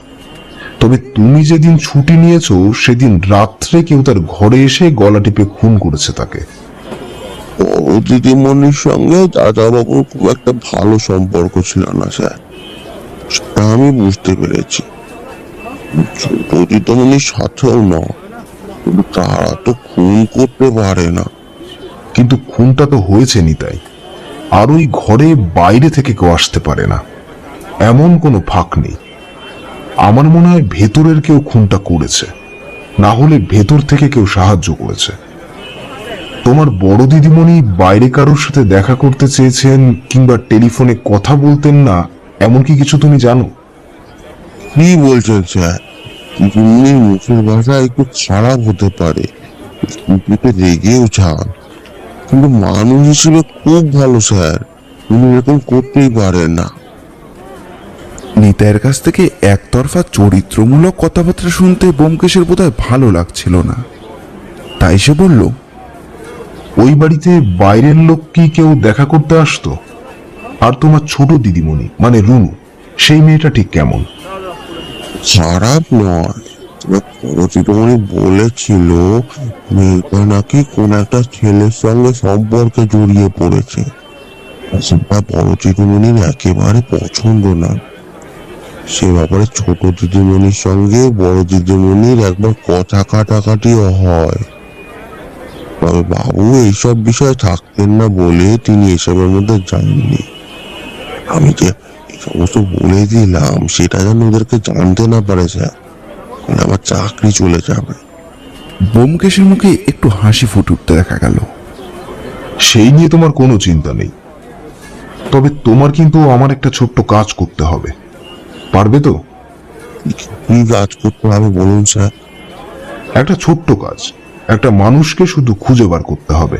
তবে তুমি যেদিন ছুটি নিয়েছো সেদিন রাত্রে কেউ তার ঘরে এসে গলা টিপে খুন করেছে তাকে। বড় দিদিমণির সঙ্গে দাদাবাবুর খুব একটা ভালো সম্পর্ক ছিল না স্যার, সেটা আমি বুঝতে পেরেছি। ছোট দিদিমণির সাথেও না, কিন্তু তারা তো খুন করতে পারে না। কিন্তু খুনটা তো হয়েছে নিতাই, আর ওই ঘরে বাইরে থেকে কেউ আসতে পারে না, এমন কোনো ফাঁক নেই। আমার মনে হয় ভেতরের কেউ খুনটা করেছে, না হলে ভেতর থেকে কেউ সাহায্য করেছে। তোমার বড় দিদিমণি বাইরে কারোর সাথে দেখা করতে চেয়েছেন কিংবা টেলিফোনে কথা বলতেন না, এমন কি কিছু তুমি জানো? কি বলছেন স্যার? দিদিমণির মুখের ভাষা একটু খারাপ হতে পারে, কিন্তু রেগেও যান, কিন্তু মানুষ হিসেবে খুব ভালো স্যার, উনি এরকম করতেই পারেন না। নিতাইয়ের কাছ থেকে একতরফা চরিত্রমূলক কথাবার্তা শুনতে ব্যোমকেশের বোধহয় ভালো লাগছিল না। তাই সে বলল, ওই বাড়িতে বাইরের লোক কি কেউ দেখা করতে আসতো? আর তোমার ছোট দিদিমণি মানে রুনু, সেই মেয়েটা ঠিক কেমন? খারাপ নয়, দিদিমণি বলেছিল মেয়েটা নাকি কোন একটা ছেলের সঙ্গে সম্পর্কে জড়িয়ে পড়েছে, সেটা বড় দিদিমণির একেবারে পছন্দ না। সে ব্যাপারে ছোট দিদিমণির সঙ্গে বড় দিদিমণির একবার কথা কাটাকাটিও হয়, তবে বাবু এইসব বিষয়ে থাকতেন না বলে তিনি এসবের মধ্যে যাননি। আমি যে এই সমস্ত বলে দিলাম সেটা যেন ওদেরকে জানতে না পারে স্যার, আমার চাকরি চলে যাবে। ব্যোমকেশের মুখে একটু হাসি ফুটে উঠতে দেখা গেল। সেই নিয়ে তোমার কোনো চিন্তা নেই। তবে তোমার কিন্তু আমার একটা ছোট্ট কাজ করতে হবে, পারবে তো? কি কাজ করতে হবে বলুন স্যার? একটা ছোট্ট কাজ, একটা মানুষকে শুধু খুঁজে বার করতে হবে।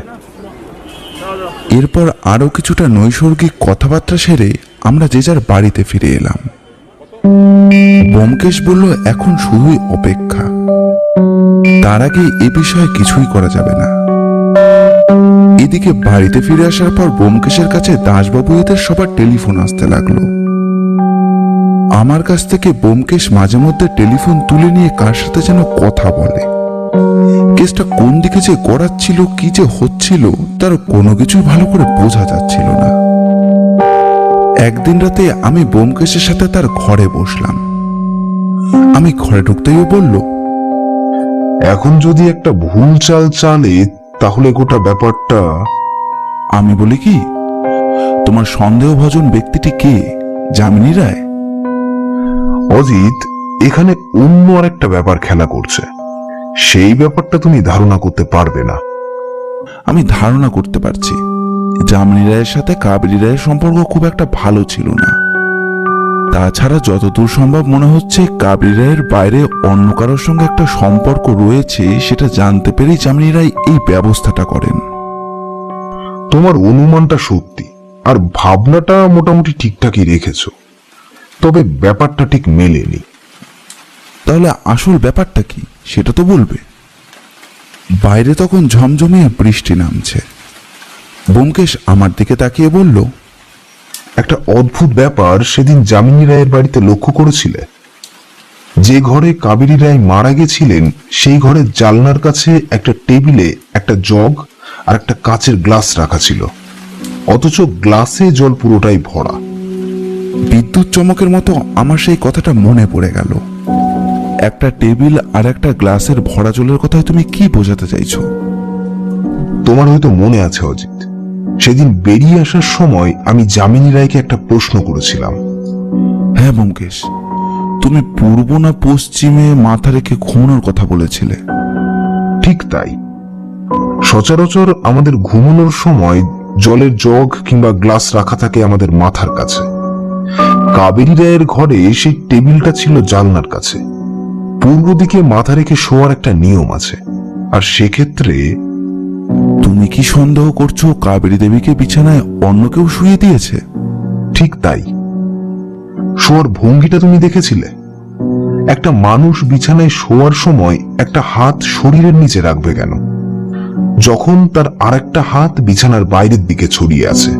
এরপর আরো কিছুটা নৈসর্গিক কথাবার্তা সেরে আমরা যে যার বাড়িতে ফিরে এলাম। ব্যোমকেশ বলল এখন শুধুই অপেক্ষা, তার আগে এ বিষয়ে কিছুই করা যাবে না। এদিকে বাড়িতে ফিরে আসার পর ব্যোমকেশের কাছে দাসবাবু এদের সবার টেলিফোন আসতে লাগলো। আমার কাছ থেকে ব্যোমকেশ মাঝে মধ্যে টেলিফোন তুলে নিয়ে কার সাথে যেন কথা বলে। কেসটা কোন দিকে যে গড়াচ্ছিল, কি যে হচ্ছিল তার কোনো কিছুই ভালো করে বোঝা যাচ্ছিল না। একদিন রাতে আমি ব্যোমকেশের সাথে তার ঘরে বসলাম। আমি ঘরে ঢুকতেই ও বলল, এখন যদি একটা ভুল চাল চালে তাহলে গোটা ব্যাপারটা। আমি বলি কি, তোমার সন্দেহভাজন ব্যক্তিটি কে? যামিনী রায়? অজিত, এখানে অন্য আরেকটা ব্যাপার খেলা করছে, সেই ব্যাপারটা তুমি ধারণা করতে পারবে না। আমি ধারণা করতে পারছি যামিনী রায়ের সাথে কাবেরী রায়ের সম্পর্ক খুব একটা ভালো ছিল না। তাছাড়া যতদূর সম্ভব মনে হচ্ছে কাবেরী রায়ের বাইরে অন্য কারোর সঙ্গে একটা সম্পর্ক রয়েছে, সেটা জানতে পেরেই যামিনী রায় এই ব্যবস্থাটা করেন। তোমার অনুমানটা সত্যি, আর ভাবনাটা মোটামুটি ঠিকঠাকই রেখেছো, তবে ব্যাপারটা ঠিক মেলেনি। তাহলে আসল ব্যাপারটা কি সেটা তো বলবে। বাইরে তখন ঝমঝমিয়ে বৃষ্টি নামছে। ব্যোমকেশ আমার দিকে তাকিয়ে বলল, একটা অদ্ভুত ব্যাপার সেদিন যামিনী রায়ের বাড়িতে লক্ষ্য করেছিলে? যে ঘরে কাবেরী রায় মারা গেছিলেন সেই ঘরের জানলার কাছে একটা টেবিলে একটা জগ আর একটা কাচের গ্লাস রাখা ছিল, অথচ গ্লাসে জল পুরোটাই ভরা। বিদ্যুৎ চমকের মতো আমার সেই কথাটা মনে পড়ে গেল। একটা টেবিল আর একটা গ্লাসের ভরা জলের কথায় তুমি কি বোঝাতে চাইছো? তোমার হয়তো মনে আছে অজিত, সেদিন বেরিয়ে আসার সময় আমি যামিনী রায়কে একটা প্রশ্ন করেছিলাম। হ্যাঁ ব্যোমকেশ, তুমি পূর্ব না পশ্চিমে মাথা রেখে ঘুমানোর কথা বলেছিলে। ঠিক তাই, সচরাচর আমাদের ঘুমানোর সময় জলের জগ কিংবা গ্লাস রাখা থাকে আমাদের মাথার কাছে। কাবেরী রায়ের ঘরে সেই টেবিলটা ছিল জানলার কাছে। পূর্ব দিকে মাথা রেখে শোয়ার একটা নিয়ম আছে, আর সেক্ষেত্রে। তুমি কি সন্দেহ করছো কাবেরী দেবীকে বিছানায় অন্য কেউ শুয়ে দিয়েছে? ঠিক তাই। শোয়ার ভঙ্গিটা তুমি দেখেছিলে? একটা মানুষ বিছানায় শোয়ার সময় একটা হাত শরীরের নিচে রাখবে কেন, যখন তার আরেকটা হাত বিছানার বাইরের দিকে ছড়িয়ে আছে?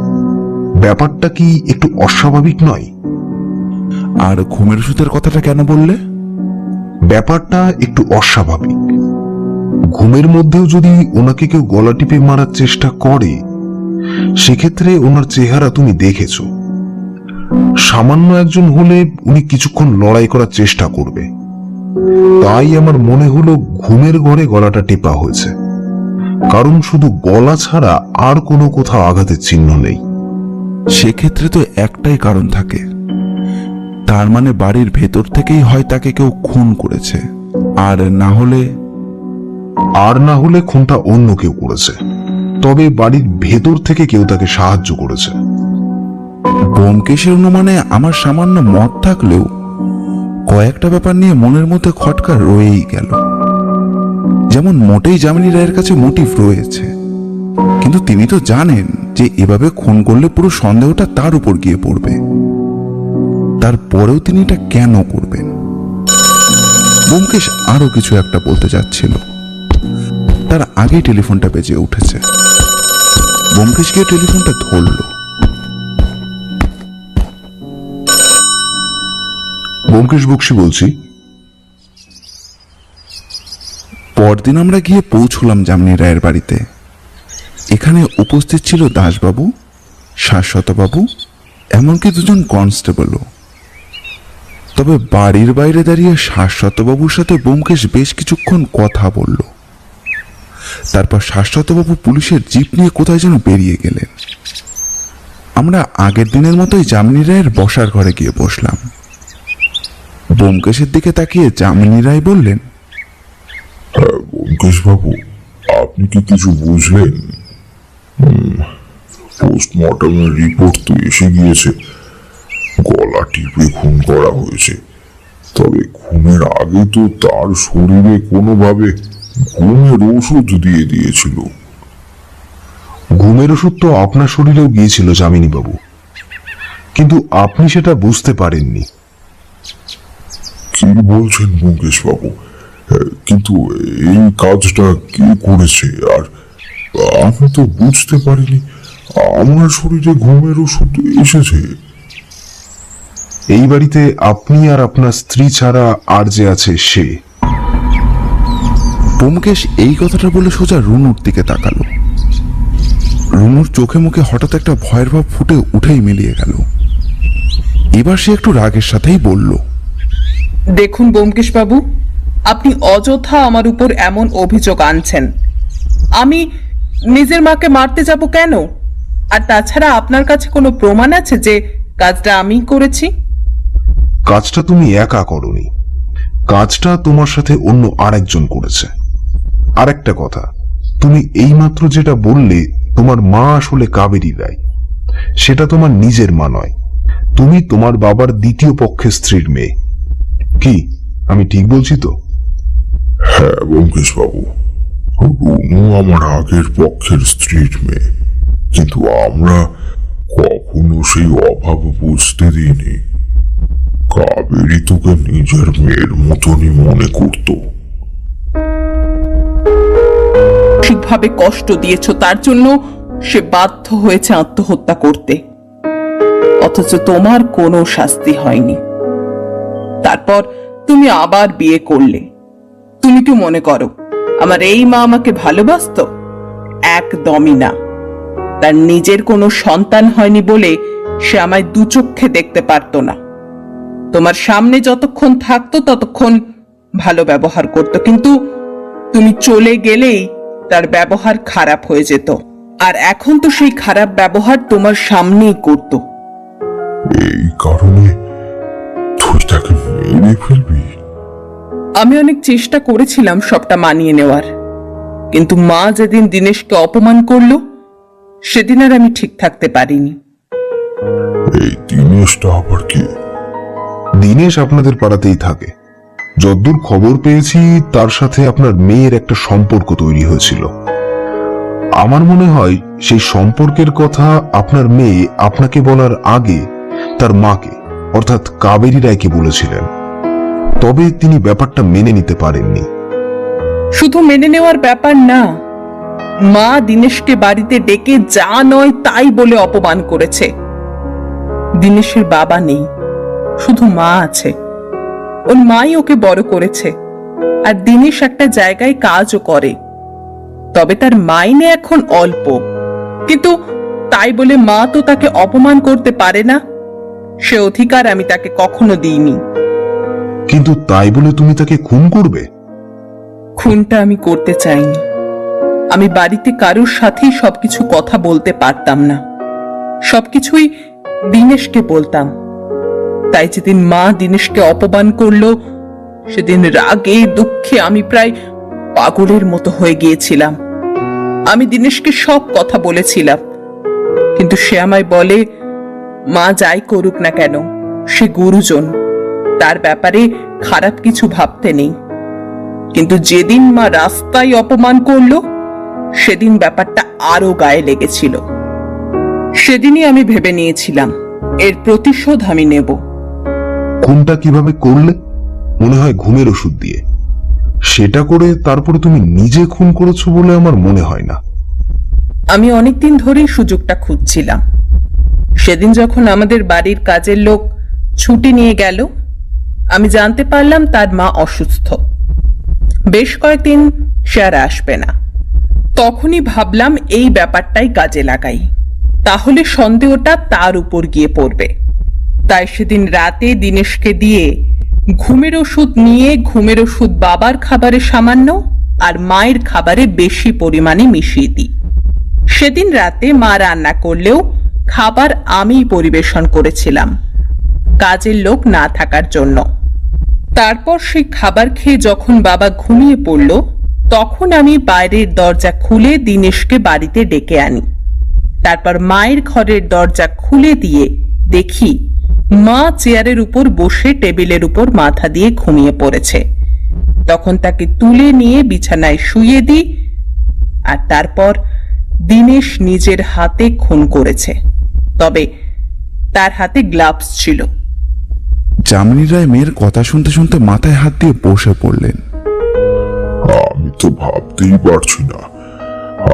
ব্যাপারটা কি একটু অস্বাভাবিক নয়? আর ঘুমের ওষুধের কথাটা কেন বললে? ব্যাপারটা একটু অস্বাভাবিক। ঘুমের মধ্যেও যদি ওনাকে কেউ গলা টিপে মারার চেষ্টা করে, সেক্ষেত্রে ওনার চেহারা তুমি দেখেছ। সামান্য একজন হলে উনি কিছুক্ষণ লড়াই করার চেষ্টা করবে। তাই আমার মনে হলো ঘুমের ঘরে গলাটা টেপা হয়েছে, কারণ শুধু গলা ছাড়া আর কোনো কোথাও আঘাতের চিহ্ন নেই। সেক্ষেত্রে তো একটাই কারণ থাকে, তার মানে বাড়ির ভেতর থেকেই হয় তাকে কেউ খুন করেছে, আর না হলে খুনটা অন্য কেউ করেছে, তবে বাড়ির ভেতর থেকে কেউ তাকে সাহায্য করেছে। ব্যোমকেশের অনুমানে আমার সামান্য মত থাকলেও কয়েকটা ব্যাপার নিয়ে মনের মধ্যে খটকা রয়েই গেল। যেমন মোটেই যামিনী রায়ের কাছে মোটিভ রয়েছে, কিন্তু তিনি তো জানেন যে এভাবে খুন করলে পুরো সন্দেহটা তার উপর গিয়ে পড়বে। তারপরেও তিনি এটা কেন করবেন? ব্যোমকেশ আরো কিছু একটা বলতে যাচ্ছিল, তার আগেই টেলিফোনটা বেজে উঠেছে। ব্যোমকেশ গিয়ে টেলিফোনটা ধরল। ব্যোমকেশ বক্সী বলছি। পরদিন আমরা গিয়ে পৌঁছলাম যামিনী রায়ের বাড়িতে। এখানে উপস্থিত ছিল দাসবাবু, শাশ্বতবাবু, এমনকি দুজন কনস্টেবলও। তবে বাড়ির বাইরে দাঁড়িয়ে শাশ্বতবাবুর সাথে ব্যোমকেশ বেশ কিছুক্ষণ কথা বলল। তারপর শাশ্বতবাবু পুলিশের জিপ নিয়ে কোথায় যেন বেরিয়ে গেলেন। আমরা আগের দিনের মতোই যামিনী রায়ের বসার ঘরে গিয়ে বসলাম। ব্যোমকেশের দিকে তাকিয়ে যামিনী রায় বললেন, ব্যোমকেশ বাবু, আপনি কি কিছু বুঝলেন? পোস্টমর্টমের রিপোর্ট তো এসে গিয়েছে, গলা টিপে খুন করা হয়েছে। তবে খুনের আগে তো তার শরীরে কোনোভাবে ঘুমের ওষুধ দিয়ে দিয়েছিল। ঘুমের ওষুধ তো আপনার শরীরেও গিয়েছিল যামিনী বাবু, কিন্তু আপনি সেটা বুঝতে পারেননি। কি বলছেন ব্যোমকেশ বাবু? কিন্তু এই কাজটা কে করেছে? আর আমি তো বুঝতে পারিনি আমার শরীরে ঘুমের ওষুধ এসেছে। এই বাড়িতে আপনি আর আপনার স্ত্রী ছাড়া আর যে আছে সে। ব্যোমকেশ এই কথাটা বলে সোজা রুনুর দিকে তাকালো। রুনুর চোখে মুখে হঠাৎ একটা ভয়ের ভাব ফুটে উঠেই মিলিয়ে গেল। এবার সে একটু রাগের সাথেই বলল, দেখুন ব্যোমকেশ বাবু, আপনি অযথা আমার উপর এমন অভিযোগ আনছেন। আমি নিজের মাকে মারতে যাব কেন? আর তাছাড়া আপনার কাছে কোনো প্রমাণ আছে যে কাজটা আমি করেছি? কাজটা তুমি একা করনি, কাজটা তোমার সাথে অন্য আরেকজন করেছে। আর একটা কথা, তুমি এইমাত্র যেটা বললে তোমার মা আসলে কাবেরী রায়, সেটা তোমার নিজের মা নয়, তুমি তোমার বাবার দ্বিতীয় পক্ষের স্ত্রীর মেয়ে। কি আমি ঠিক বলছি তো? হ্যাঁ ব্যোমকেশ বাবু, রুনু আমার আগের পক্ষের স্ত্রীর মেয়ে, কিন্তু আমরা কখনো সেই অভাব বুঝতে দিইনি। কাবেরী তোকে নিজের মেয়ের মতনই মনে করত। ঠিকভাবে কষ্ট দিয়েছ, তার জন্য সে বাধ্য হয়েছে আত্মহত্যা করতে, অথচ তোমার কোনো শাস্তি হয়নি। তারপর তুমি আবার বিয়ে করলে। তুমি কি মনে করো আমার এই মা আমাকে ভালোবাসতো? একদমই না। তার নিজের কোনো সন্তান হয়নি বলে সে আমায় দু চোখে দেখতে পারতো না। তোমার সামনে যতক্ষণ থাকতো ততক্ষণ ভালো ব্যবহার করতো, কিন্তু তুমি চলে গেলেই তার ব্যবহার খারাপ হয়ে যেত। আর এখন তো সেই খারাপ ব্যবহার তোমার সামনেই করতো। এই কারণে তুই তাকে মেরে ফেলবি? আমি অনেক চেষ্টা করেছিলাম সবটা মানিয়ে নেওয়ার, কিন্তু মা যেদিন দিনেশকে অপমান করলো সেদিন আর আমি ঠিক থাকতে পারিনি। এই দিনেশটা আবার কি? দীনেশ আপনাদের পাড়াতেই থাকে। যদ্দূর খবর পেয়েছি তার সাথে আপনার মেয়ের একটা সম্পর্ক তৈরি হয়েছিল। আমার মনে হয় সেই সম্পর্কের কথা আপনার মেয়ে আপনাকে বলার আগে তার মাকে অর্থাৎ কাবেরী রায়কে বলেছিলেন, তবে তিনি ব্যাপারটা মেনে নিতে পারেননি। শুধু মেনে নেওয়ার ব্যাপার না, মা দিনেশকে বাড়িতে ডেকে যা নয় তাই বলে অপমান করেছে। দিনেশের বাবা নেই, শুধু মা আছে। ওর মাই ওকে বড় করেছে, আর দিনেশ একটা জায়গায় কাজও করে। তবে তার মাইনে এখন অল্প, কিন্তু তাই বলে মা তো তাকে অপমান করতে পারে না। সে অধিকার আমি তাকে কখনো দিইনি। কিন্তু তাই বলে তুমি তাকে খুন করবে? খুনটা আমি করতে চাইনি। আমি বাড়িতে কারোর সাথেই সবকিছু কথা বলতে পারতাম না, সবকিছুই দিনেশকে বলতাম। তাই যেদিন মা দিনেশকে অপমান করলো সেদিন রাগে দুঃখে আমি প্রায় পাগলের মতো হয়ে গিয়েছিলাম। আমি দিনেশকে সব কথা বলেছিলাম, কিন্তু সে আমায় বলে মা যাই করুক না কেন সে গুরুজন, তার ব্যাপারে খারাপ কিছু ভাবতে নেই। কিন্তু যেদিন মা রাস্তায় অপমান করলো সেদিন ব্যাপারটা আরো গায়ে লেগেছিল। সেদিনই আমি ভেবে নিয়েছিলাম এর প্রতিশোধ আমি নেব। খুনটা কিভাবে করলে? মনে হয় ঘুমের ওষুধ দিয়ে। সেটা করে তারপরে তুমি নিজে খুন করেছো বলে আমার মনে হয় না। আমি অনেকদিন ধরেই সুযোগটা খুঁজছিলাম। সেদিন যখন আমাদের বাড়ির কাজের লোক ছুটি নিয়ে গেল, আমি জানতে পারলাম তার মা অসুস্থ, বেশ কয়েকদিন সে আর আসবে না। তখনই ভাবলাম এই ব্যাপারটাই কাজে লাগাই, তাহলে সন্দেহটা তার উপর গিয়ে পড়বে। তাই সেদিন রাতে দিনেশকে দিয়ে ঘুমের ওষুধ নিয়ে ঘুমের ওষুধ বাবার খাবারে সামান্য আর মায়ের খাবারে বেশি পরিমাণে মিশিয়ে দিই। সেদিন রাতে মা রান্না করলেও খাবার আমিই পরিবেশন করেছিলাম, কাজের লোক না থাকার জন্য। তারপর সেই খাবার খেয়ে যখন বাবা ঘুমিয়ে পড়ল, তখন আমি বাইরের দরজা খুলে দিনেশকে বাড়িতে ডেকে আনি। তারপর মায়ের ঘরের দরজা খুলে দিয়ে দেখি মা চেয়ারের উপর বসে টেবিলের উপর মাথা দিয়ে ঘুমিয়ে পড়েছে। তখন তাকে তুলে নিয়ে বিছানায় শুইয়ে দিই, আর তারপর দিনেশ নিজের হাতে খুন করেছে, তবে তার হাতে গ্লাভস ছিল। যামিনী রায় মেয়ের কথা শুনতে শুনতে মাথায় হাত দিয়ে বসে পড়লেন। আমি তো ভাবতেই পারছি না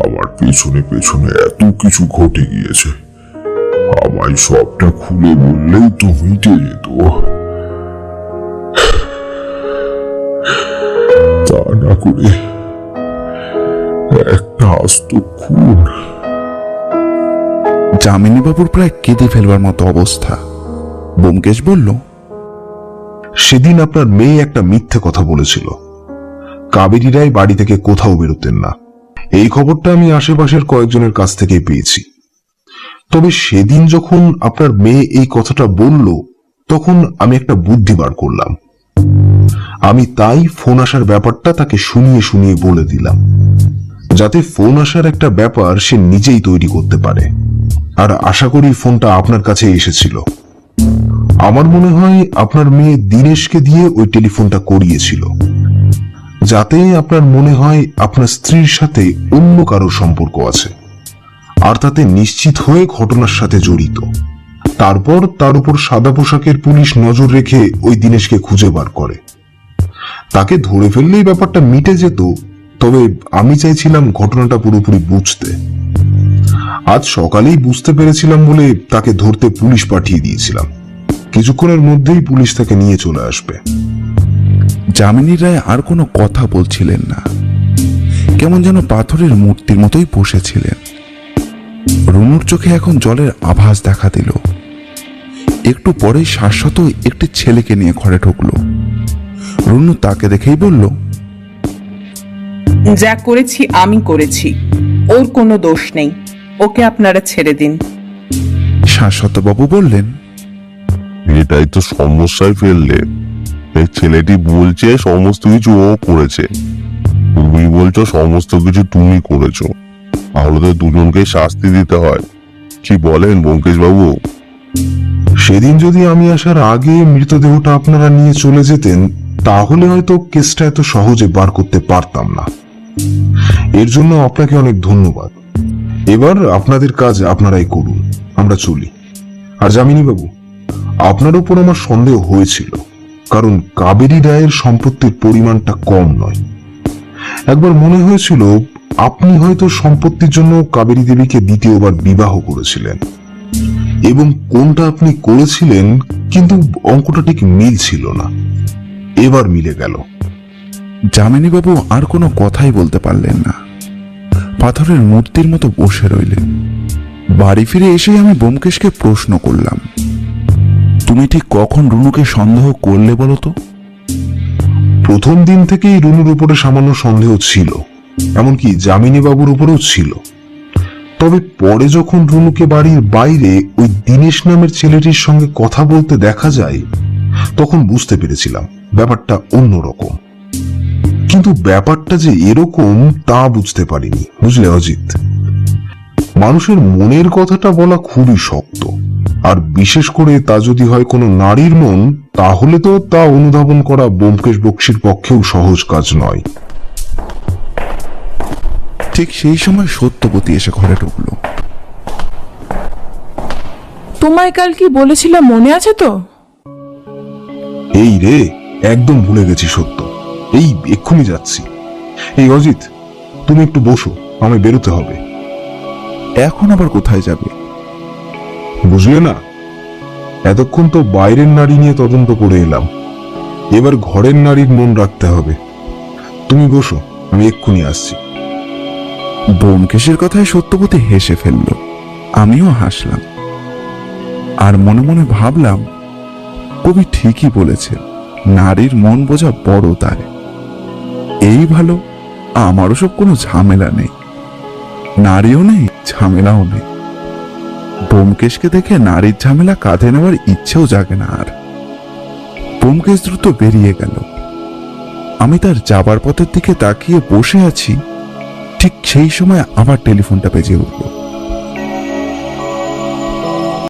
আমার পেছনে পেছনে এত কিছু ঘটে গিয়েছে। আমায় সবটা খুলে বললেই তো মিটে যেত, তা না করে একটা আস্ত খুন। যামিনী বাবুর প্রায় কেঁদে ফেলবার মতো অবস্থা। ব্যোমকেশ বলল, সেদিন আপনার মেয়ে একটা মিথ্যে কথা বলেছিল। কাবেরী রায় বাড়ি থেকে কোথাও বেরোতেন না, এই খবরটা আমি আশেপাশের কয়েকজনের কাছ থেকে পেয়েছি। তবে সেদিন যখন আপনার মেয়ে এই কথাটা বলল, তখন আমি একটা বুদ্ধি বার করলাম। আমি তাই ফোন আসার ব্যাপারটা তাকে শুনিয়ে শুনিয়ে বলে দিলাম, যাতে ফোন আসার একটা ব্যাপার সে নিজেই তৈরি করতে পারে। আর আশা করি ফোনটা আপনার কাছে এসেছিল। আমার মনে হয় আপনার মেয়ে দিনেশকে দিয়ে ওই টেলিফোনটা করিয়েছিল, যাতে আপনার মনে হয় আপনার স্ত্রীর সাথে অন্য কারোর সম্পর্ক আছে, আর তাতে নিশ্চিত হয়ে ঘটনার সাথে জড়িত। তারপর তার উপর সাদা পোশাকের পুলিশ নজর রেখে ওই দিনেশকে খুঁজে বার করে। তাকে ধরে ফেললেই ব্যাপারটা মিটে যেত, তবে আমি চাইছিলাম ঘটনাটা পুরোপুরি বুঝতে। আজ সকালেই বুঝতে পেরেছিলাম বলে তাকে ধরতে পুলিশ পাঠিয়ে দিয়েছিলাম। কিছুক্ষণের মধ্যেই পুলিশ তাকে নিয়ে চলে আসবে। যামিনী রায় আর কোনো কথা বলছিলেন না, কেমন যেন পাথরের মূর্তির মতোই বসেছিলেন। রুনুর চোখে এখন জলের আভাস দেখা দিল। একটু পরেই শাশ্বত একটি ছেলেকে নিয়ে ঘরে ঢুকলো। রুনু তাকে দেখেই বলল, যা করেছি আমি করেছি, ওর কোনো দোষ নেই, ওকে আপনারা ছেড়ে দিন। শাশ্বতবাবু বললেন, এটাই তো সমস্যায় ফেললে। এই ছেলেটি বলছে সমস্ত কিছু ও করেছে, তুমি বলছো সমস্ত কিছু তুমি করেছো। তাহলে তো দুজনকে শাস্তি দিতে হয়, কি বলেন ব্যোমকেশ বাবু? সেদিন যদি আমি আসার আগে মৃতদেহটা আপনারা নিয়ে চলে যেতেন, তাহলে হয়তো কেসটা এত সহজে বার করতে পারতাম না। এর জন্য আপনাকে অনেক ধন্যবাদ। এবার আপনাদের কাজ আপনারাই করুন, আমরা চলি। আর যামিনী বাবু, আপনার উপর আমার সন্দেহ হয়েছিল, কারণ কাবেরী রায়ের সম্পত্তির পরিমাণটা কম নয়। একবার মনে হয়েছিল আপনি হয়তো সম্পত্তির জন্য কাবেরী দেবীকে দ্বিতীয়বার বিবাহ করেছিলেন, এবং কোনটা আপনি করেছিলেন কিন্তু অঙ্কটা ঠিক মিল ছিল না। এবার মিলে গেল। যামিনীবাবু আর কোনো কথাই বলতে পারলেন না, পাথরের মূর্তির মতো বসে রইলেন। বাড়ি ফিরে এসে আমি ব্যোমকেশকে প্রশ্ন করলাম, তুমি ঠিক কখন রুনুকে সন্দেহ করলে বলো তো? প্রথম দিন থেকেই রুনুর উপরে সামান্য সন্দেহ ছিল, এমনকি যামিনী বাবুর উপরেও ছিল। তবে পরে যখন রুনুকে বাড়ির বাইরে ওই দিনেশ নামের ছেলেটির সঙ্গে কথা বলতে দেখা যায়, তখন বুঝতে পেরেছিলাম ব্যাপারটা অন্যরকম। কিন্তু ব্যাপারটা যে এরকম তা বুঝতে পারিনি, বুঝলে অজিত? মানুষের মনের কথাটা বলা খুবই শক্ত, আর বিশেষ করে তা যদি হয় কোনো নারীর মন, তাহলে তো তা অনুধাবন করা ব্যোমকেশ বক্সীর পক্ষেও সহজ কাজ নয়। ঠিক সেই সময় সত্যবতী এসে ঘরে ঢুকলো। তোমায় কাল কি বলেছিলাম মনে আছে তো? এই রে, একদম ভুলে গেছি সত্য। এই এক্ষুনি যাচ্ছি। এই অজিত, তুমি একটু বসো, আমায় বেরোতে হবে। এখন আবার কোথায় যাবে? বুঝলে না, এতক্ষণ তো বাইরের নারী নিয়ে তদন্ত করে এলাম, এবার ঘরের নারীর মন রাখতে হবে। তুমি বসো, আমি এক্ষুনি আসছি। ব্যোমকেশের কথায় সত্যবতী হেসে ফেলল, আমিও হাসলাম। আর মনে মনে ভাবলাম, কবি ঠিকই বলেছে, নারীর মন বোঝা বড় তার। এই ভালো, আমারও সব কোনো ঝামেলা নেই, নারীও নেই, ঝামেলাও নেই। ব্যোমকেশকে দেখে নারীর ঝামেলা কাঁধে নেওয়ার ইচ্ছেও জাগে না আর। ব্যোমকেশ দ্রুত বেরিয়ে গেল। আমি তার যাবার পথের দিকে তাকিয়ে বসে আছি, ঠিক সেই সময় আবার টেলিফোনটা বেজে উঠল।